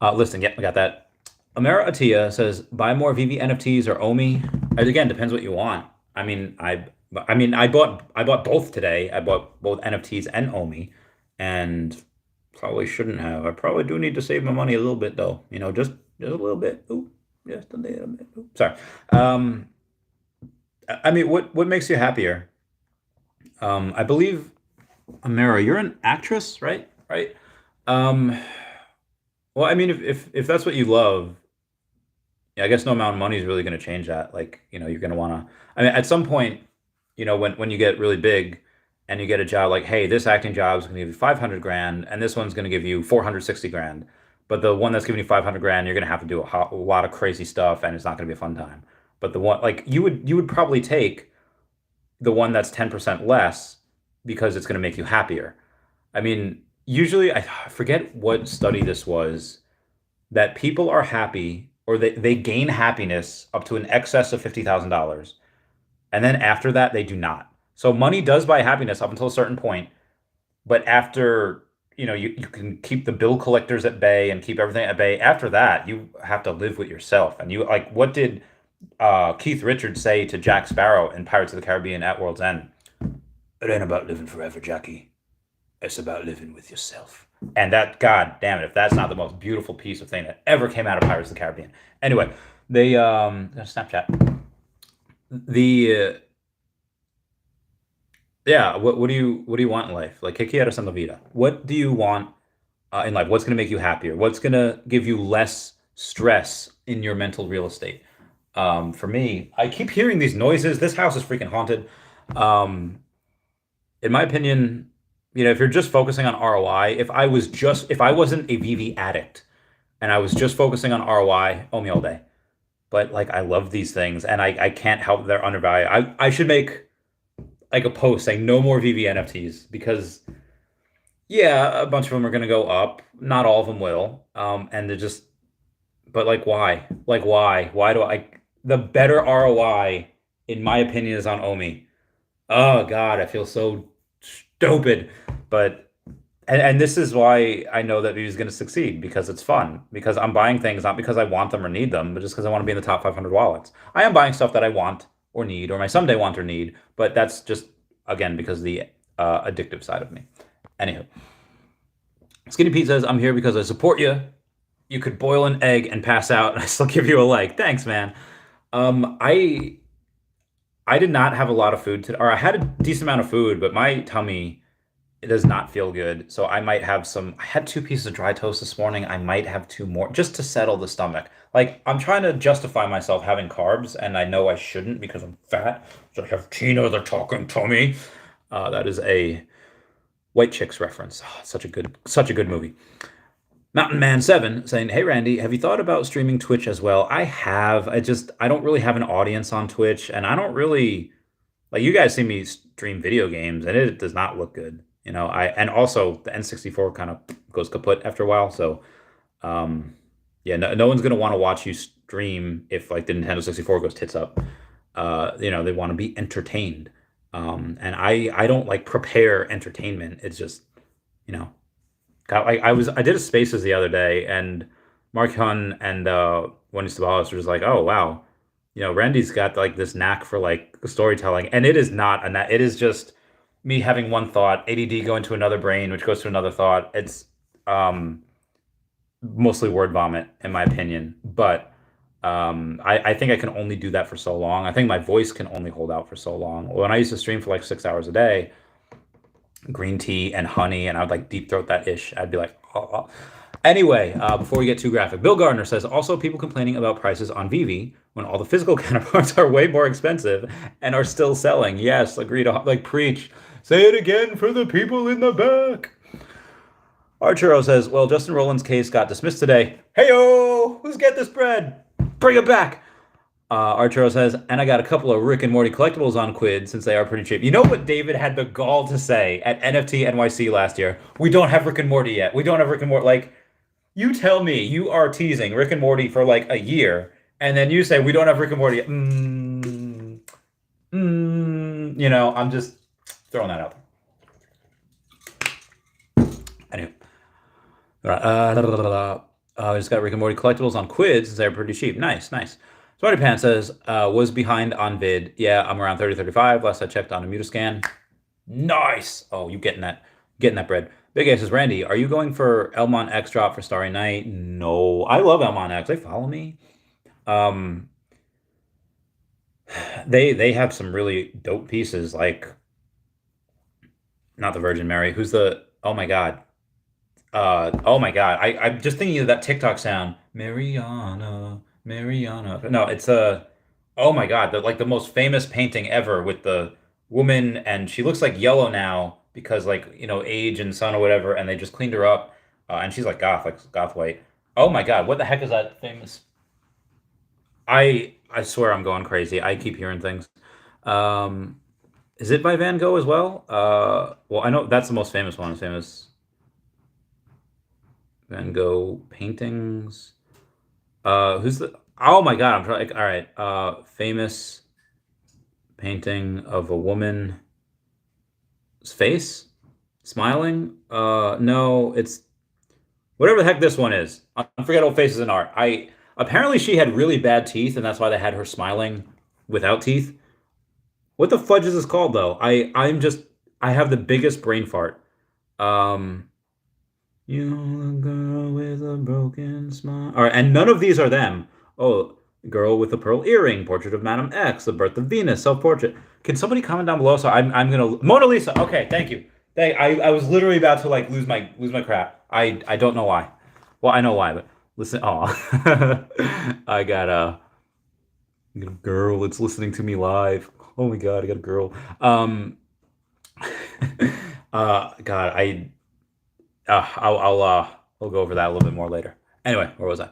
Listing, yep, I got that. Amara Atia says, buy more Vivi NFTs or OMI. Again, depends what you want. I bought both today. I bought both NFTs and OMI, and probably shouldn't have. I probably do need to save my money a little bit though. Just a little bit. Ooh, just a little bit. Ooh, sorry. What makes you happier? I believe, Amara, you're an actress, right? Right. Well, if that's what you love, yeah, I guess no amount of money is really going to change that. Like, you're going to want to. At some point, when you get really big, and you get a job like, hey, this acting job is going to give you 500 grand, and this one's going to give you 460 grand. But the one that's giving you 500 grand, you're going to have to do a lot of crazy stuff, and it's not going to be a fun time. But the one, like, you would probably take the one that's 10% less because it's going to make you happier. Usually, I forget what study this was, that people are happy, or they gain happiness up to an excess of $50,000. And then after that, they do not. So money does buy happiness up until a certain point. But after, you can keep the bill collectors at bay and keep everything at bay. After that, you have to live with yourself. And what did Keith Richards say to Jack Sparrow in Pirates of the Caribbean at World's End? It ain't about living forever, Jackie. It's about living with yourself. And that, god damn it, if that's not the most beautiful piece of thing that ever came out of Pirates of the Caribbean. Anyway, they Snapchat. Yeah, what do you want in life? Like, que quieres en la vida? What do you want in life? What's going to make you happier? What's going to give you less stress in your mental real estate? For me, I keep hearing these noises. This house is freaking haunted. In my opinion, if you're just focusing on ROI, if I wasn't a VV addict and I was just focusing on ROI, owe me all day. But like, I love these things, and I can't help they're undervalued. I should make like a post saying no more VV NFTs, because Yeah, a bunch of them are going to go up. Not all of them will. And they're just, but like, why? Like, why? Why do I? The better ROI, in my opinion, is on OMI. Oh God, I feel so stupid. But and this is why I know that Vivi's going to succeed because it's fun. Because I'm buying things not because I want them or need them, but just because I want to be in the top 500 wallets. I am buying stuff that I want or need, or my someday want or need. But that's just again because of the addictive side of me. Anywho, Skinny Pete says I'm here because I support you. You could boil an egg and pass out, and I still give you a like. Thanks, man. I did not have a lot of food today, or I had a decent amount of food, but my tummy it does not feel good. So I might have some. I had two pieces of dry toast this morning. I might have two more just to settle the stomach. Like I'm trying to justify myself having carbs, and I know I shouldn't because I'm fat. So I have Tina, they're talking to me. That is a White Chicks reference. Oh, such a good movie. Mountain Man 7 saying, "Hey Randy, have you thought about streaming Twitch as well?" I have. I don't really have an audience on Twitch, and I don't really like you guys see me stream video games, and it does not look good. I and also the N64 kind of goes kaput after a while. So, yeah, no one's gonna want to watch you stream if like the Nintendo 64 goes tits up. They want to be entertained. And I don't like prepare entertainment. It's just, you know, I did a Spaces the other day, and Mark Hun and Wendy Stibalis were just like, "Oh wow, Randy's got like this knack for like storytelling," and it is not a knack. It is just me having one thought, ADD going to another brain, which goes to another thought. It's um, mostly word vomit, in my opinion. But I think I can only do that for so long. I think my voice can only hold out for so long. When I used to stream for like 6 hours a day, green tea and honey, and I would like deep throat that ish. I'd be like, oh, oh. Anyway, before we get too graphic, Bill Gardner says also people complaining about prices on Vivi when all the physical counterparts are way more expensive and are still selling. Yes, agreed. Like preach. Say it again for the people in the back. Archero says, well, Justin Rowland's case got dismissed today. Heyo, who's get this bread? Bring it back. Archero says, and I got a couple of Rick and Morty collectibles on Quid since they are pretty cheap. You know what David had the gall to say at NFT NYC last year? We don't have Rick and Morty yet. We don't have Rick and Morty. Like, you tell me you are teasing Rick and Morty for like a year, and then you say we don't have Rick and Morty yet. I'm just throwing that out there. Anyway. We just got Rick and Morty collectibles on Quid since they're pretty cheap. Nice, nice. Smarty Pants says, was behind on vid. Yeah, I'm around 30, 35. Last I checked on a Mutascan. Nice. Oh, you getting that bread. Big A says, Randy, are you going for Elmont X drop for Starry Night? No. I love Elmont X. They follow me. Um, they have some really dope pieces, like not the Virgin Mary. Who's the oh my god. Oh my god. I'm just thinking of that TikTok sound. Mariana. Mariana. No, it's a oh my god, the most famous painting ever with the woman, and she looks like yellow now because like, age and sun or whatever, and they just cleaned her up. And she's like goth white. Oh my god, what the heck is that famous? I swear I'm going crazy. I keep hearing things. Um is it by Van Gogh as well? Well, I know that's the most famous one. Famous Van Gogh paintings. Who's the oh my god, I'm trying like all right. Famous painting of a woman's face smiling. No, it's whatever the heck this one is. Unforgettable Faces in Art. I apparently she had really bad teeth, and that's why they had her smiling without teeth. What the fudge is this called though? I have the biggest brain fart. Um, you the girl with a broken smile. All right, and none of these are them. Oh, girl with a pearl earring, portrait of Madame X, the birth of Venus, self-portrait. Can somebody comment down below? So I'm gonna Mona Lisa. Okay, thank you. I was literally about to like lose my crap. I don't know why. Well, I know why, but listen. Oh, I got a girl that's listening to me live. Oh my god, I got a girl. God, I'll go over that a little bit more later. Anyway, where was I?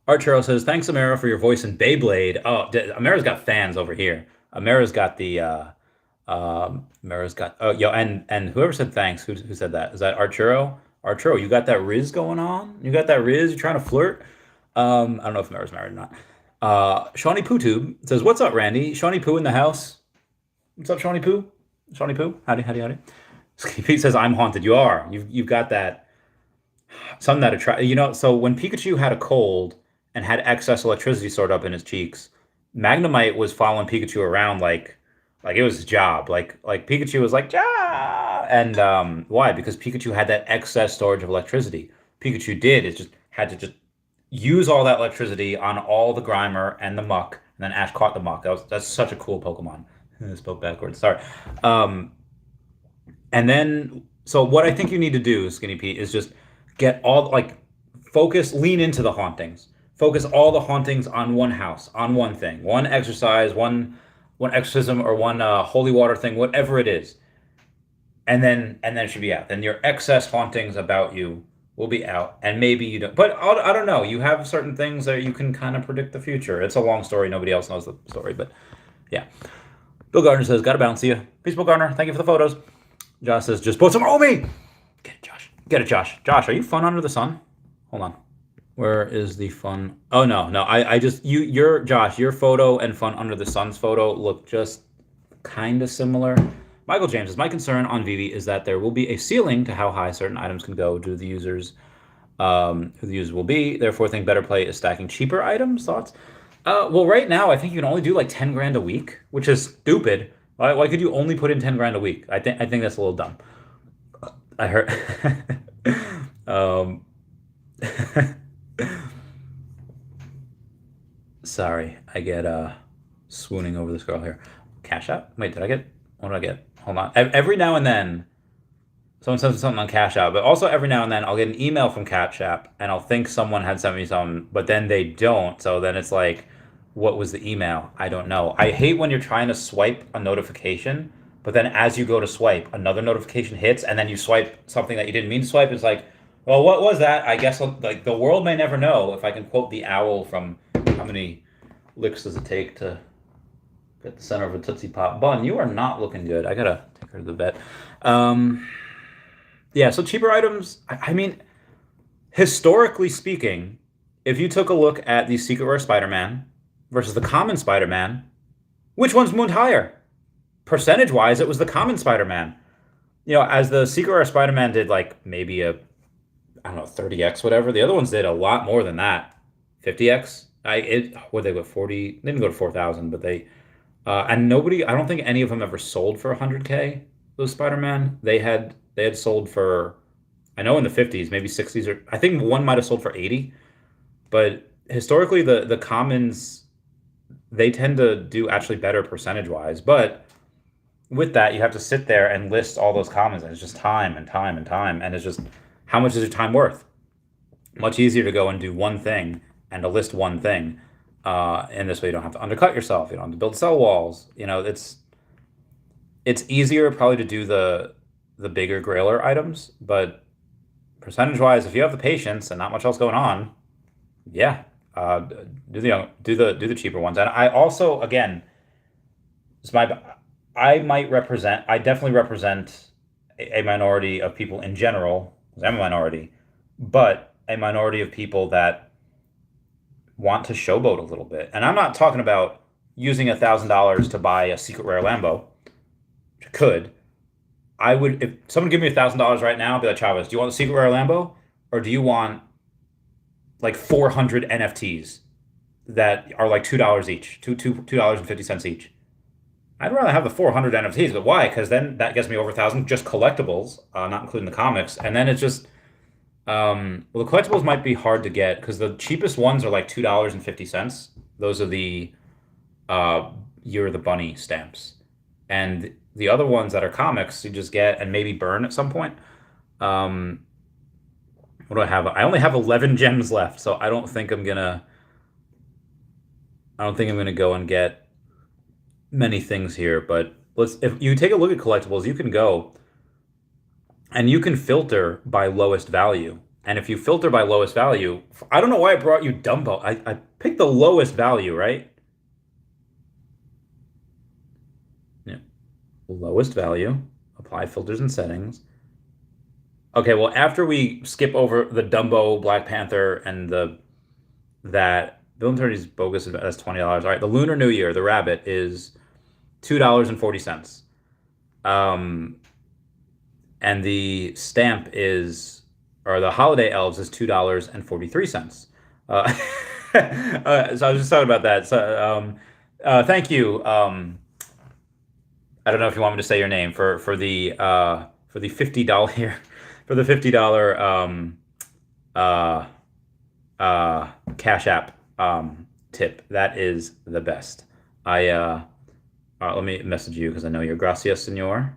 Archero says, thanks, Amara, for your voice in Beyblade. Oh, Amara's got fans over here. Amara's got the Mira's got, oh, yo, and whoever said thanks, who said that? Is that Arturo? Arturo, you got that Riz going on? You got that Riz? You trying to flirt? I don't know if Mira's married or not. Shawnee Pootube says, "What's up, Randy? Shawnee Poo in the house. What's up, Shawnee Poo? Shawnee Poo? Howdy, howdy, howdy." Pete says, "I'm haunted." You are. You've got that something that attract. So when Pikachu had a cold and had excess electricity stored up in his cheeks, Magnemite was following Pikachu around like it was his job. Like Pikachu was like, "Yeah," and why? Because Pikachu had that excess storage of electricity. Pikachu did is just had to just use all that electricity on all the Grimer and the Muck, and then Ash caught the Muck. That's such a cool Pokemon. I spoke backwards. Sorry. Um, and then, so what I think you need to do, Skinny Pete, is just get all like focus, lean into the hauntings. Focus all the hauntings on one house, on one thing, one exercise, one exorcism, or one holy water thing, whatever it is, and then it should be out. Then your excess hauntings about you will be out, and maybe you don't. But I don't know. You have certain things that you can kind of predict the future. It's a long story. Nobody else knows the story, but yeah. Bill Gardner says, "Gotta bounce you." Peace, Bill Gardner. Thank you for the photos. Josh says, "Just put some OMI." Get it, Josh. Get it, Josh. Josh, are you fun under the sun? Hold on. Where is the fun? Oh no, no. I just your Josh, your photo and fun under the sun's photo look just kind of similar. Michael James says, "My concern on Vivi is that there will be a ceiling to how high certain items can go due to the users, who the users will be. Therefore, think better play is stacking cheaper items." Thoughts? Well, right now I think you can only do like 10 grand a week, which is stupid. Why could you only put in 10 grand a week? I think that's a little dumb. I heard. um, Sorry, I get swooning over this girl here. Cash App? Wait, did I get? What did I get? Hold on. Every now and then, someone sends me something on Cash App, but also every now and then I'll get an email from Cash App and I'll think someone had sent me something, but then they don't. So then it's like, what was the email? I don't know. I hate when you're trying to swipe a notification, but then as you go to swipe, another notification hits, and then you swipe something that you didn't mean to swipe. It's like, well, what was that? I guess like the world may never know. If I can quote the owl from How Many Licks Does It Take to Get the Center of a Tootsie Pop Bun? You are not looking good. I gotta take her to the vet. Yeah, so cheaper items. I mean, historically speaking, if you took a look at the Secret Rare Spider-Man versus the common Spider-Man, which one's moved higher? Percentage-wise, it was the common Spider-Man. As the Secret Rare Spider-Man did like maybe I don't know, 30x, whatever. The other ones did a lot more than that. 50x. They go 40? They didn't go to 4,000, but they and nobody. I don't think any of them ever sold for 100K. Those Spider-Man. They had sold for, I know, in the 50s, maybe 60s, or I think one might have sold for 80. But historically, the commons, they tend to do actually better percentage-wise. But with that, you have to sit there and list all those commons, and it's just time and time and time, and it's just, how much is your time worth? Much easier to go and do one thing and to list one thing. And this way you don't have to undercut yourself. You don't have to build cell walls. It's easier probably to do the bigger grailer items, but percentage-wise, if you have the patience and not much else going on, yeah, do the cheaper ones. And I also, again, I definitely represent a minority of people in general, because I'm a minority, but a minority of people that want to showboat a little bit. And I'm not talking about using $1,000 to buy a secret rare Lambo, which I could. I would, if someone give me $1,000 right now, I'd be like, "Chavez, do you want the secret rare Lambo, or do you want like 400 NFTs that are like $2 each, $2.50 each?" I'd rather have the 400 NFTs, but why? Because then that gets me over 1,000 just collectibles, not including the comics, and then it's just, well, the collectibles might be hard to get because the cheapest ones are like $2.50. Those are the Year of the Bunny stamps, and the other ones that are comics you just get and maybe burn at some point. What do I have? I only have 11 gems left, so I don't think I'm gonna go and get many things here. But if you take a look at collectibles, you can go and you can filter by lowest value. And if you filter by lowest value, I don't know why I brought you Dumbo. I picked the lowest value, right? Yeah. lowest value, apply filters and settings. Okay, well, after we skip over the Dumbo, Black Panther, and that Bill and Tony's bogus, that's $20. All right, the Lunar New Year, the rabbit is $2.40. Um, and the stamp is, or the holiday elves is $2.43. So I was just talking about that. So thank you. I don't know if you want me to say your name for the $50 here for the $50 uh, Cash App tip. That is the best. Let me message you because I know you're gracias, senor.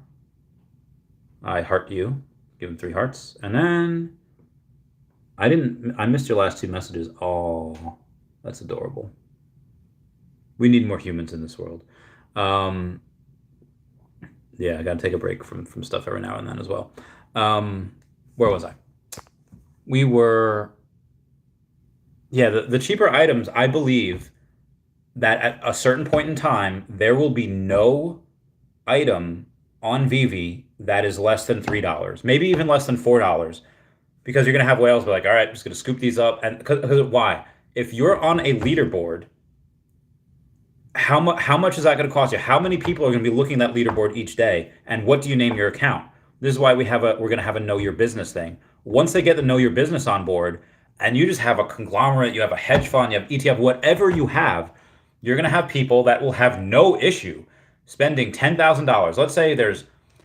I heart you. Give him 3 hearts, and then I missed your last 2 messages. Oh, that's adorable. We need more humans in this world. Yeah, I gotta take a break from stuff every now and then as well. Where was I? We were, yeah, the cheaper items. I believe that at a certain point in time, there will be no item on Vivi that is less than $3, maybe even less than $4, because you're gonna have whales be like, all right, I'm just gonna scoop these up, and because why? If you're on a leaderboard, how much is that going to cost you? How many people are going to be looking at that leaderboard each day? And what do you name your account? This is why we're going to have a know your business thing. Once they get the know your business on board, and you just have a conglomerate, you have a hedge fund, you have ETF, whatever you have, you're going to have people that will have no issue spending $10,000. Let's say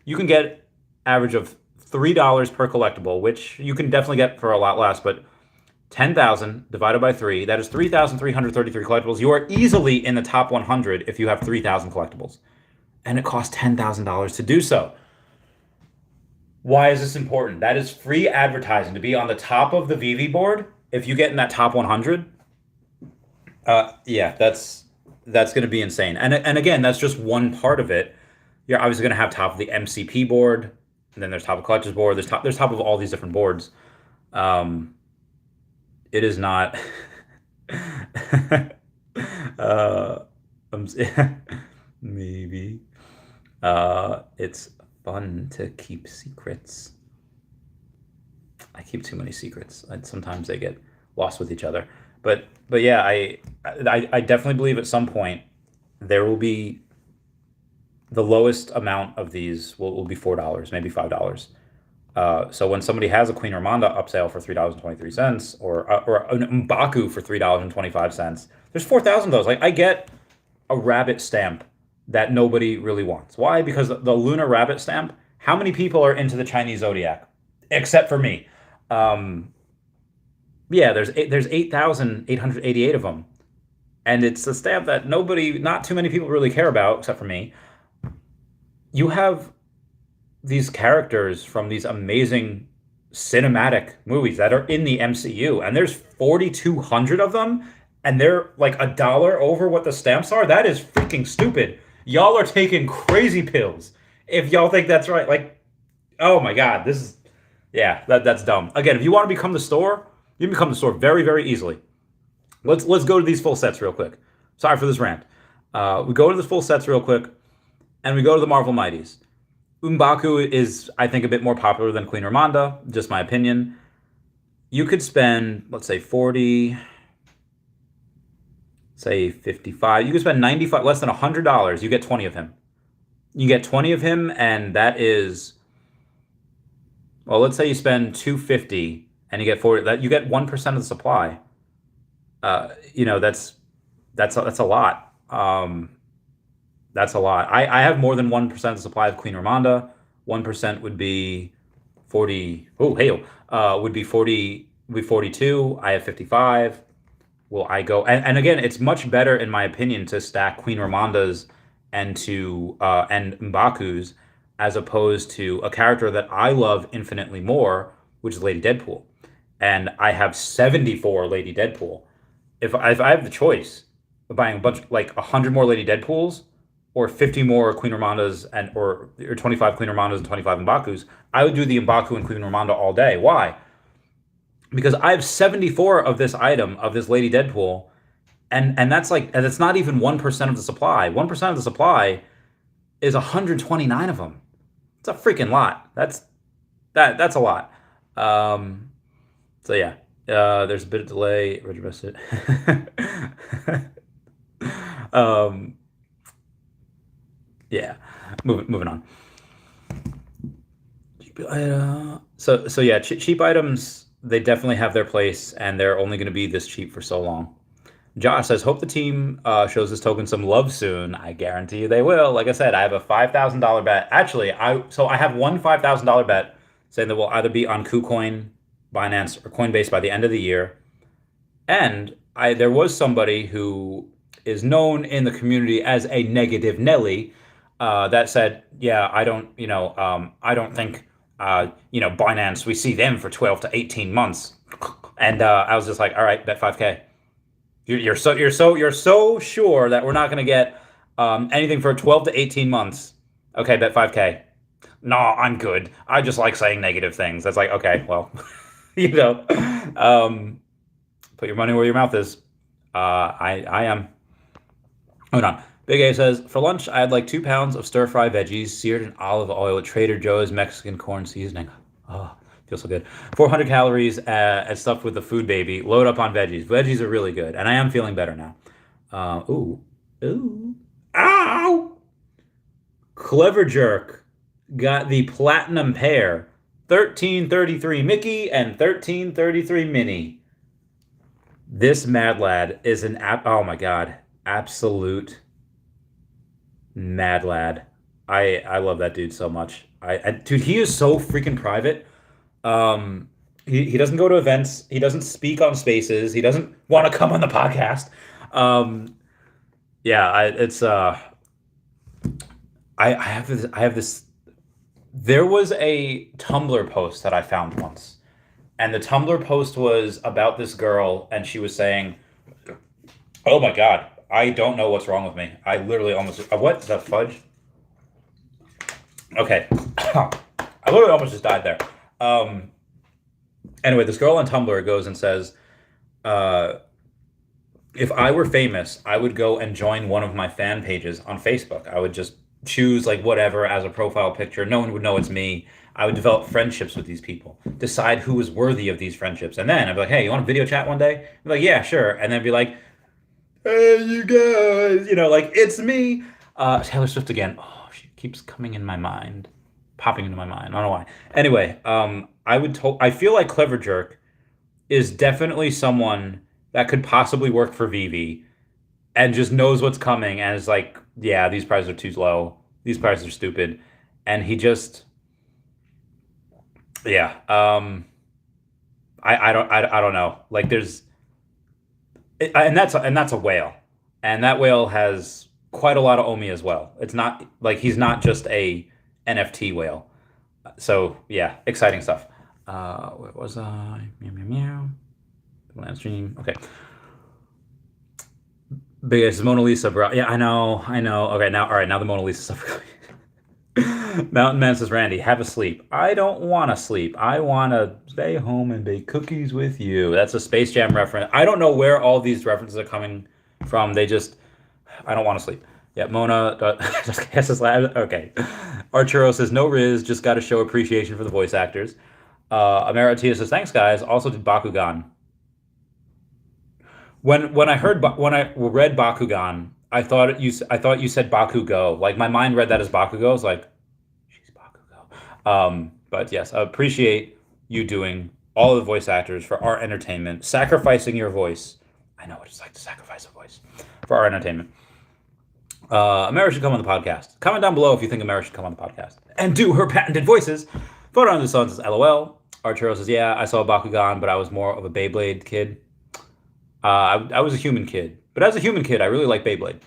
you can get average of $3 per collectible, which you can definitely get for a lot less, but 10,000 divided by 3, that is 3,333 collectibles. You are easily in the top 100 if you have 3,000 collectibles. And it costs $10,000 to do so. Why is this important? That is free advertising to be on the top of the Vivi board. If you get in that top 100, yeah, that's going to be insane. And again, that's just one part of it. You're obviously going to have top of the MCP board, and then there's top of collectors board. There's top of all these different boards. It is not. uh, maybe. It's fun to keep secrets. I keep too many secrets. Sometimes they get lost with each other. But yeah, I definitely believe at some point there will be the lowest amount of these will be $4, maybe $5. So when somebody has a Queen Ramonda upsale for $3.23, or an M'Baku for $3.25, there's 4,000 of those. Like, I get a rabbit stamp that nobody really wants. Why? Because the Lunar Rabbit stamp. How many people are into the Chinese zodiac, except for me? Yeah, there's 8,888 of them, and it's a stamp that not too many people really care about, except for me. You have these characters from these amazing cinematic movies that are in the MCU, and there's 4,200 of them, and they're like $1 over what the stamps are. That is freaking stupid. Y'all are taking crazy pills if y'all think that's right. Like, oh my God, that's dumb. Again, if you want to become the store, you can become the store very, very easily. Let's go to these full sets real quick. Sorry for this rant. We go to the full sets real quick, and we go to the Marvel Mighties. M'Baku is, I think, a bit more popular than Queen Ramonda, just my opinion. You could spend, let's say, 40, say 55. You could spend 95, less than $100. You get 20 of him. You get 20 of him, and that is, well, let's say you spend 250 and you get 40. That you get 1% of the supply. That's a lot. That's a lot. I have more than 1% of the supply of Queen Ramonda. 1% would be 40. Oh, hey, would be 40. Would be 42. I have 55. Will I go? And again, it's much better, in my opinion, to stack Queen Ramondas and M'Baku's, as opposed to a character that I love infinitely more, which is Lady Deadpool. And I have 74 Lady Deadpool. If I have the choice of buying a bunch, like 100 more Lady Deadpools, or 50 more Queen Ramondas, or 25 Queen Ramondas and 25 M'Bakus, I would do the M'Baku and Queen Ramonda all day. Why? Because I have 74 of this item, of this Lady Deadpool, and that's not even 1% of the supply. 1% of the supply is 129 of them. It's a freaking lot. That's a lot. Um, so yeah, there's a bit of delay. Roger missed it. um, yeah, moving on. So yeah, cheap items, they definitely have their place, and they're only going to be this cheap for so long. Josh says, hope the team shows this token some love soon. I guarantee you they will. Like I said, I have a $5,000 bet. Actually, I have one $5,000 bet saying that we'll either be on KuCoin, Binance, or Coinbase by the end of the year. And there was somebody who is known in the community as a negative Nelly that said, yeah, I don't think, Binance, we see them for 12 to 18 months. And I was just like, all right, bet 5K. You're so sure that we're not going to get anything for 12 to 18 months. Okay, bet 5K. No, I'm good. I just like saying negative things. That's like, okay, well, you know, um, put your money where your mouth is. I am. Hold on. Big A says, for lunch, I had like 2 pounds of stir fry veggies seared in olive oil at Trader Joe's Mexican corn seasoning. Oh, feels so good. 400 calories and stuffed with the food baby. Load up on veggies. Veggies are really good, and I am feeling better now. Ooh. Ow! Clever Jerk got the platinum pair. 1333 Mickey and 1333 Minnie. This mad lad is oh my god, absolute mad lad. I love that dude so much. Dude, he is so freaking private. He doesn't go to events. He doesn't speak on spaces. He doesn't want to come on the podcast. Yeah, I have this. There was a Tumblr post that I found once, and the Tumblr post was about this girl, and she was saying, "Oh my God, I don't know what's wrong with me. I literally almost what the fudge." Okay, I literally almost just died there. Anyway, this girl on Tumblr goes and says, if I were famous, I would go and join one of my fan pages on Facebook. I would just choose like whatever as a profile picture. No one would know it's me. I would develop friendships with these people, decide who was worthy of these friendships. And then I'd be like, hey, you want a video chat one day? I'd be like, yeah, sure. And then be like, hey, you guys, like it's me. Taylor Swift again. Oh, she keeps coming in my mind, popping into my mind. I don't know why. Anyway, I feel like Clever Jerk is definitely someone that could possibly work for Vivi and just knows what's coming and is like, yeah, these prices are too low. These prices are stupid. And he just, yeah. I don't know. Like and that's a whale. And that whale has quite a lot of OMI as well. It's not like he's not just a NFT whale. So yeah, exciting stuff. Where was I? Meow meow meow. Land stream. Okay. Biggest Mona Lisa, bro. Yeah, I know. Okay, all right, now the Mona Lisa stuff. Mountain Man says, Randy, have a sleep. I don't want to sleep. I want to stay home and bake cookies with you. That's a Space Jam reference. I don't know where all these references are coming from. I don't want to sleep. Yeah, Mona. Okay. Arturo says, no Riz, just got to show appreciation for the voice actors. Amaratia says, thanks, guys. Also did Bakugan. When I read Bakugan, I thought you said Bakugo. Like my mind read that as Bakugo. I was like, she's Bakugo. But yes, I appreciate you doing all the voice actors for our entertainment, sacrificing your voice. I know what it's like to sacrifice a voice for our entertainment. Amara should come on the podcast. Comment down below if you think Amara should come on the podcast and do her patented voices. Photo on the sun says LOL. Arturo says, yeah, I saw Bakugan, but I was more of a Beyblade kid. I was a human kid, but as a human kid, I really like Beyblade.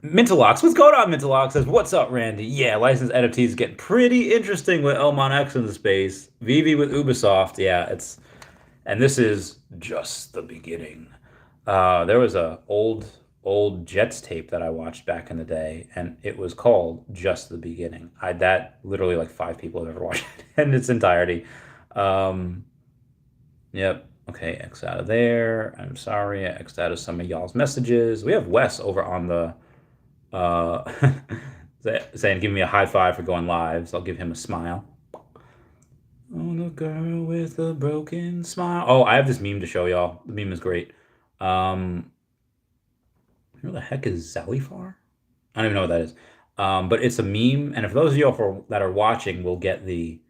Mintalox, what's going on? Mintalox says, what's up, Randy? Yeah, licensed NFTs getting pretty interesting with Elmon X in the space. Vivi with Ubisoft, yeah, and this is just the beginning. There was a old Jets tape that I watched back in the day, and it was called Just the Beginning. That literally like 5 people have ever watched it in its entirety. Yep. Okay, X out of there. I'm sorry, I X'd out of some of y'all's messages. We have Wes over on the saying, give me a high five for going live. So I'll give him a smile. Oh, the girl with the broken smile. Oh, I have this meme to show y'all. The meme is great. Who the heck is Zalifar? I don't even know what that is. But it's a meme, and if those of you that are watching will get the.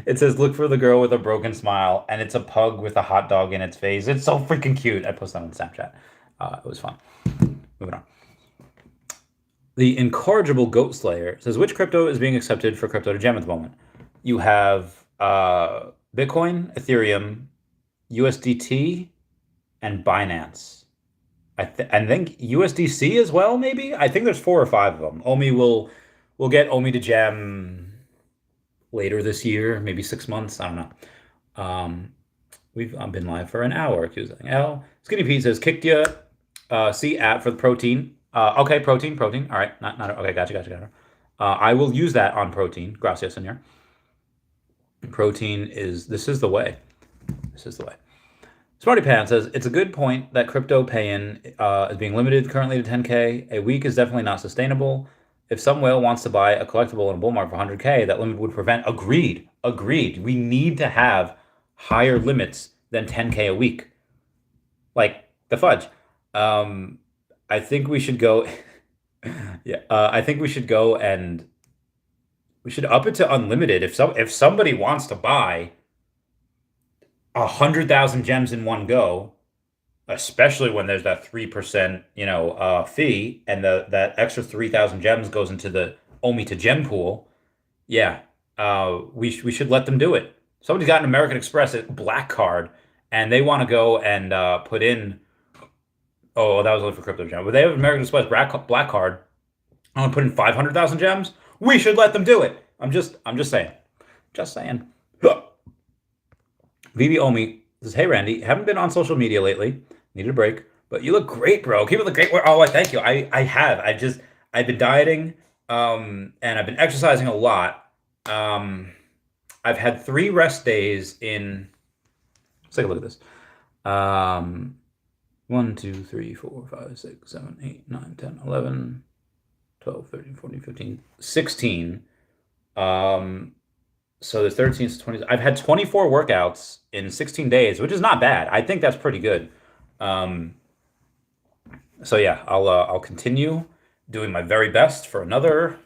It says, "Look for the girl with a broken smile," and it's a pug with a hot dog in its face. It's so freaking cute. I posted that on Snapchat. It was fun. Moving on. The incorrigible Goat Slayer says, which crypto is being accepted for crypto to gem at the moment? You have Bitcoin, Ethereum, USDT, and Binance. I think USDC as well, maybe? I think there's 4 or 5 of them. We'll get OMI to gem later this year, maybe 6 months. I don't know. We've been live for an hour. Accusing L. Skinny Pete says, kicked you. C at for the protein. Okay, protein. All right, not okay. Gotcha. I will use that on protein. Gracias, senor. Protein is this is the way. Smarty Pan says it's a good point that crypto pay-in is being limited currently to 10K. A week is definitely not sustainable. If some whale wants to buy a collectible in a bull market for 100K, that limit would prevent. Agreed. We need to have higher limits than 10K a week. Like the fudge. I think we should go. Yeah, I think we should go and we should up it to unlimited. If somebody wants to buy 100,000 gems in one go, especially when there's that 3%, fee, and that extra 3,000 gems goes into the OMI to gem pool. Yeah, we should let them do it. Somebody's got an American Express Black Card, and they want to go and put in. Oh, that was only for crypto gem. But they have an American Express Black Card. I want to put in 500,000 gems. We should let them do it. I'm just saying. Vivi Omi says, hey, Randy, haven't been on social media lately. Needed a break. But you look great, bro. Keep up the great work. Oh, thank you. I have. I've been dieting, and I've been exercising a lot. I've had 3 rest days in. Let's take a look at this. 1, 2, 3, 4, 5, 6, 7, 8, 9, 10, 11, 12, 13, 14, 15, 16. So there's 13 to 20. I've had 24 workouts in 16 days, which is not bad. I think that's pretty good. So yeah, I'll continue doing my very best for another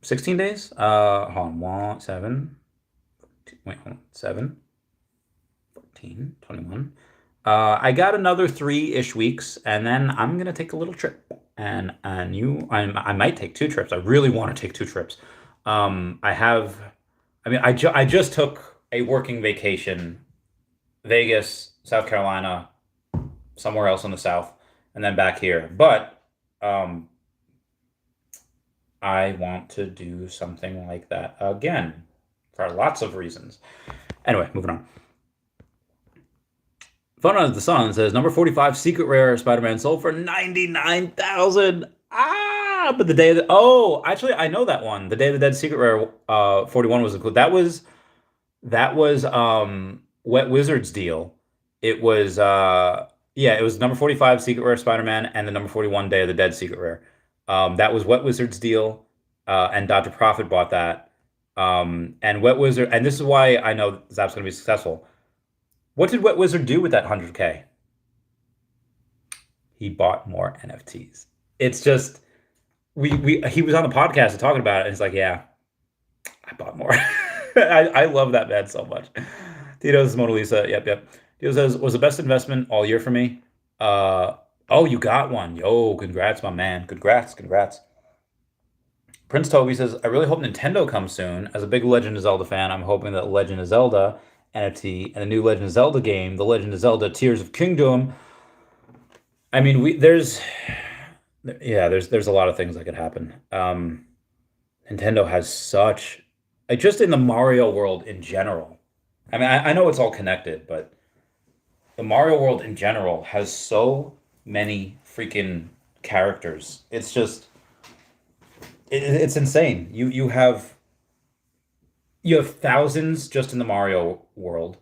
16 days. Hold on, 7. Wait, hold on, 7, 14, 21. I got another 3-ish weeks, and then I'm gonna take a little trip. And I might take 2 trips. I really want to take 2 trips. I just took a working vacation, Vegas, South Carolina, somewhere else in the South, and then back here. But I want to do something like that again for lots of reasons. Anyway, moving on. Fun on the Sun says number 45 secret rare Spider-Man sold for 99,000. But the day of actually I know that one. The Day of the Dead secret rare 41 was included. That was Wet Wizard's deal. It was it was number 45 secret rare Spider-Man and the number 41 Day of the Dead secret rare. That was Wet Wizard's deal, and Dr. Profit bought that. And Wet Wizard, and this is why I know Zap's going to be successful. What did Wet Wizard do with that 100K? He bought more NFTs. It's just he was on the podcast talking about it, and he's like, yeah, I bought more. I love that man so much. Tito's Mona Lisa. Yep. Tito says, was the best investment all year for me. You got one. Yo, congrats, my man. Congrats. Prince Toby says, I really hope Nintendo comes soon. As a big Legend of Zelda fan, I'm hoping that Legend of Zelda NFT and the new Legend of Zelda game, The Legend of Zelda Tears of Kingdom. I mean, there's a lot of things that could happen. Nintendo has such, just in the Mario world in general. I mean, I know it's all connected, but the Mario world in general has so many freaking characters. It's just, it's insane. You have thousands just in the Mario world,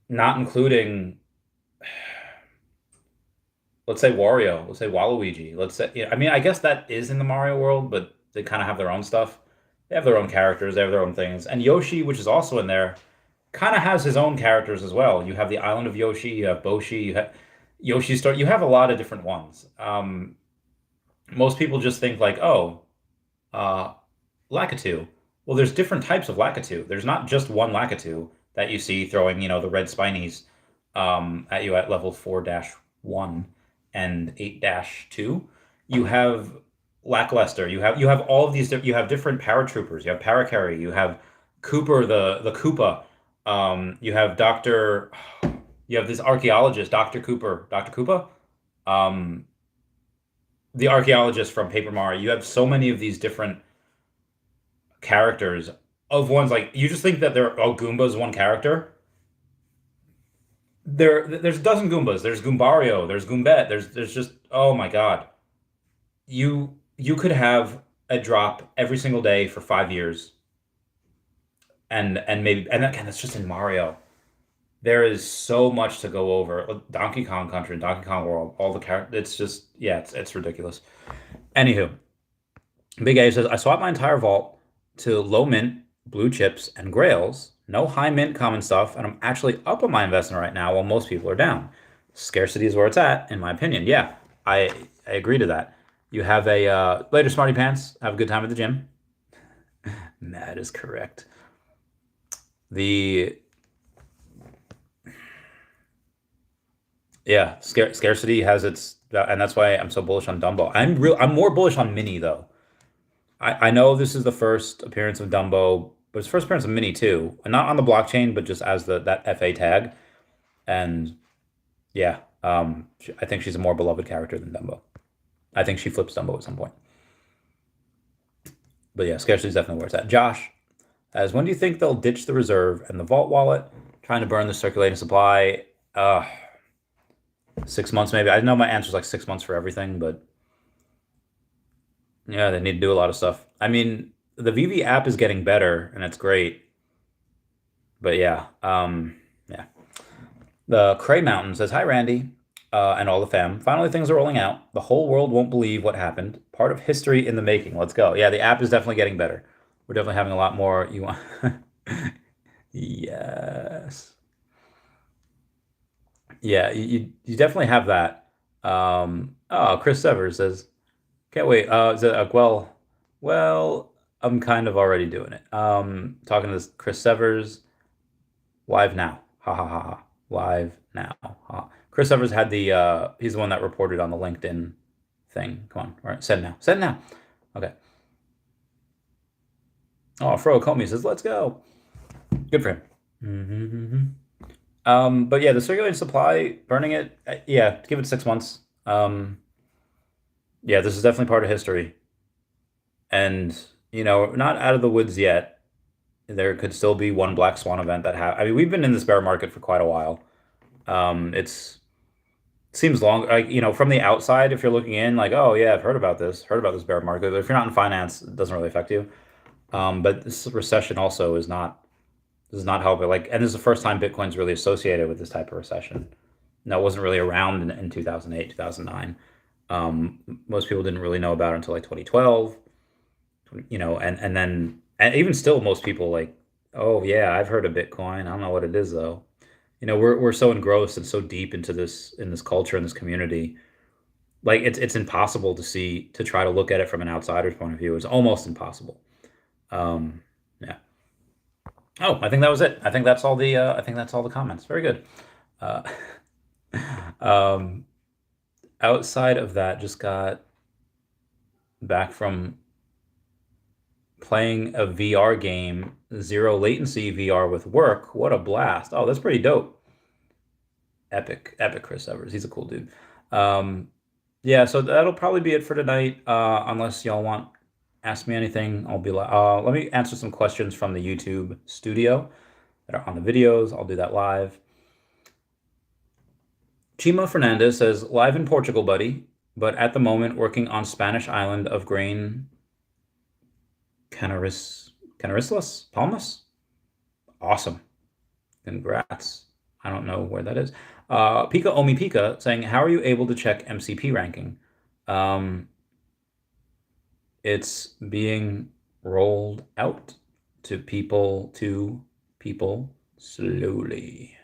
not including let's say Wario, let's say Waluigi, let's say, yeah, I mean, I guess that is in the Mario world, but they kind of have their own stuff. They have their own characters, they have their own things. And Yoshi, which is also in there, kind of has his own characters as well. You have the Island of Yoshi, you have Boshi, you have Yoshi Star, you have a lot of different ones. Most people just think like, oh, uh, Lakitu. Well, there's different types of Lakitu. There's not just one Lakitu that you see throwing, the red spinies at you at level 4-1 and 8-2. You have Lackluster. You have all of these. You have different paratroopers. You have Parakarry. You have Cooper, the Koopa. You have Doctor. You have this archaeologist, Doctor Cooper, Doctor Koopa, um, the archaeologist from Paper Mario. You have so many of these different characters of ones like you just think that they're Goomba's one character. There's a dozen Goombas. There's Goombario. There's Goombette. There's just oh my God. You could have a drop every single day for 5 years, and maybe and again that's just in Mario. There is so much to go over. Donkey Kong Country, Donkey Kong World, all the characters. It's just yeah, it's ridiculous. Anywho, Big A says I swapped my entire vault to low mint, blue chips, and grails. No high mint common stuff, and I'm actually up on my investment right now while most people are down. Scarcity is where it's at, in my opinion. Yeah, I agree to that. You have a later, smarty pants. Have a good time at the gym. That is correct. The Yeah, scarcity has its, and that's why I'm so bullish on Dumbo. I'm more bullish on Mini though. I know this is the first appearance of Dumbo, but it's first appearance of Mini too, and not on the blockchain, but just as that FA tag. And yeah, I think she's a more beloved character than Dumbo. I think she flips Dumbo at some point. But yeah, scarcity is definitely where it's at. Josh, as when do you think they'll ditch the reserve and the vault wallet, trying to burn the circulating supply? 6 months maybe. I know my answer is like 6 months for everything, but yeah, they need to do a lot of stuff. I mean, the Vivi app is getting better and it's great, but yeah, yeah. The Cray Mountain says, "Hi, Randy, and all the fam. Finally, things are rolling out. The whole world won't believe what happened. Part of history in the making. Let's go. Yeah, the app is definitely getting better. We're definitely having a lot more. You want? Yes. Yeah, you definitely have that. Oh, Chris Severs says, "Can't wait." Is it, well, I'm kind of already doing it. Talking to this Chris Severs live now. Ha ha ha ha. Live now. Ha. Chris Evers had he's the one that reported on the LinkedIn thing. Come on, all right, send now. Send now. Okay. Oh, Fro Comey says, let's go. Good for him. But yeah, the circulating supply, burning it, yeah, give it 6 months. Yeah, this is definitely part of history. And, not out of the woods yet. There could still be one black swan event I mean, we've been in this bear market for quite a while. It's seems long, like, from the outside, if you're looking in, like, oh yeah, I've heard about this bear market. But if you're not in finance, it doesn't really affect you. But this recession also does not help it. Like, and this is the first time Bitcoin's really associated with this type of recession. No, it wasn't really around in 2008, 2009. Most people didn't really know about it until like 2012, and then, and even still, most people like, oh yeah, I've heard of Bitcoin. I don't know what it is though. We're so engrossed and so deep into this in this culture and this community. Like it's impossible to try to look at it from an outsider's point of view. It's almost impossible. Yeah. Oh, I think that was it. I think that's all the comments. Very good. Uh, um, outside of that, just got back from playing a VR game, zero latency VR with work. What a blast! Oh, that's pretty dope. Epic, epic, Chris Evers. He's a cool dude. Um, yeah, so that'll probably be it for tonight. Unless y'all want ask me anything, I'll be like, let me answer some questions from the YouTube studio that are on the videos. I'll do that live. Chima Fernandez says, live in Portugal, buddy, but at the moment working on Spanish island of grain Canaris, Canarislas? Palmas? Awesome. Congrats. I don't know where that is. Pika Omi Pika saying, how are you able to check MCP ranking? It's being rolled out to people slowly.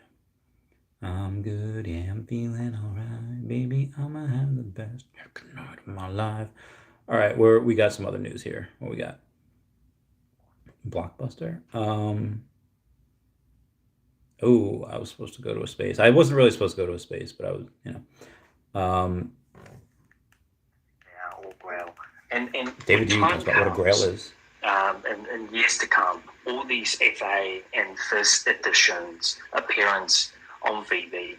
I'm good, yeah, I'm feeling alright, baby. I'ma have the best night of my life. All right, we got some other news here. What we got? Blockbuster. Oh, I was supposed to go to a space. I wasn't really supposed to go to a space, but I was, Or Grail. And David, you talks about what a Grail is. In years to come, all these FA and first editions appearance on Vivi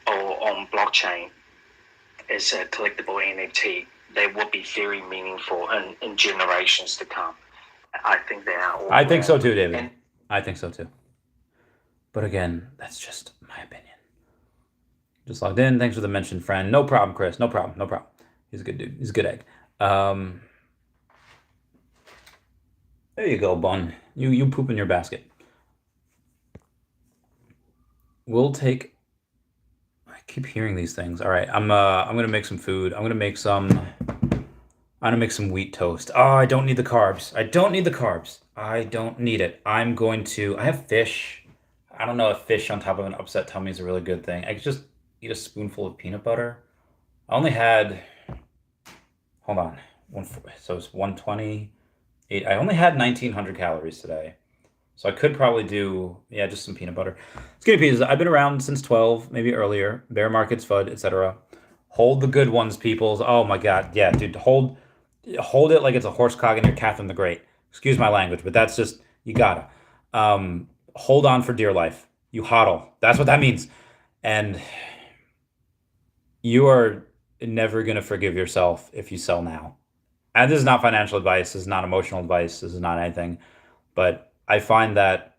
or on blockchain as a collectible NFT, they will be very meaningful in generations to come. I think they are. I think so too, David. I think so too. But again, that's just my opinion. Just logged in. Thanks for the mention, friend. No problem, Chris. No problem. No problem. He's a good dude. He's a good egg. There you go, Bun. You poop in your basket. We'll take. I keep hearing these things. All right, I'm gonna make some food. I'm gonna make some wheat toast. Oh, I don't need the carbs. I don't need the carbs. I don't need it. I have fish. I don't know if fish on top of an upset tummy is a really good thing. I could just eat a spoonful of peanut butter. I only had, hold on, so it's 128. I only had 1,900 calories today. So I could probably do, yeah, just some peanut butter. Skinny peas, I've been around since 12, maybe earlier. Bear markets, FUD, etc. Hold the good ones, peoples. Oh my God. Yeah, dude, hold it like it's a horse cog in your Catherine the Great. Excuse my language, but that's just, you gotta. Hold on for dear life. You hodl. That's what that means. And you are never going to forgive yourself if you sell now. And this is not financial advice. This is not emotional advice. This is not anything. But I find that,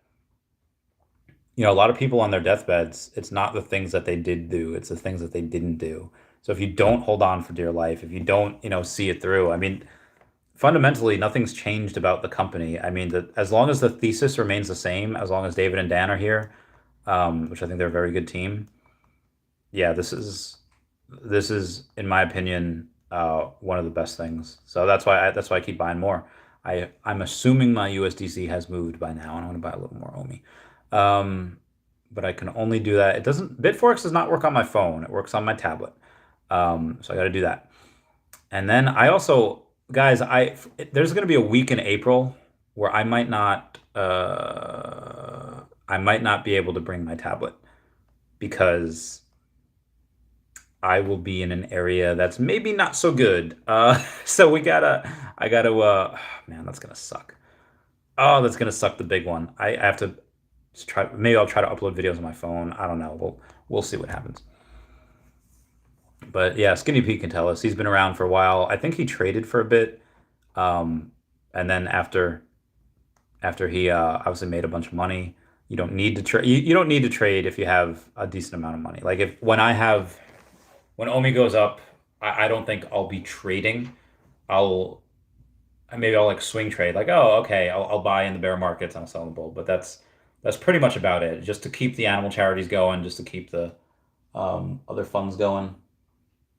a lot of people on their deathbeds, it's not the things that they did do. It's the things that they didn't do. So if you don't hold on for dear life, if you don't, see it through, I mean, fundamentally, nothing's changed about the company. I mean, as long as the thesis remains the same, as long as David and Dan are here, which I think they're a very good team. Yeah, this is, in my opinion, one of the best things. So that's why I keep buying more. I'm assuming my USDC has moved by now, and I want to buy a little more OMI. But I can only do that. Bitforex does not work on my phone. It works on my tablet. So I got to do that. And then I also, guys, there's going to be a week in April where I might not be able to bring my tablet because I will be in an area that's maybe not so good. So man, that's gonna suck. Oh, that's gonna suck, the big one. I have to try. Maybe I'll try to upload videos on my phone. I don't know. We'll see what happens. But yeah, Skinny Pete can tell us. He's been around for a while. I think he traded for a bit, and then after he obviously made a bunch of money. You don't need to trade. You don't need to trade if you have a decent amount of money. Like when OMI goes up, I don't think I'll be trading. Maybe I'll like swing trade. Like, oh, okay, I'll buy in the bear markets and I'll sell in the bull. But that's pretty much about it. Just to keep the animal charities going, just to keep the other funds going.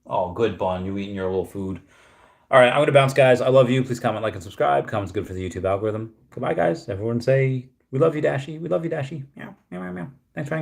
Oh, good, Bun. You eating your little food. All right, I'm going to bounce, guys. I love you. Please comment, like, and subscribe. Comment's good for the YouTube algorithm. Goodbye, guys. Everyone say, we love you, Dashy. We love you, Dashy. Meow, meow, meow, meow. Thanks for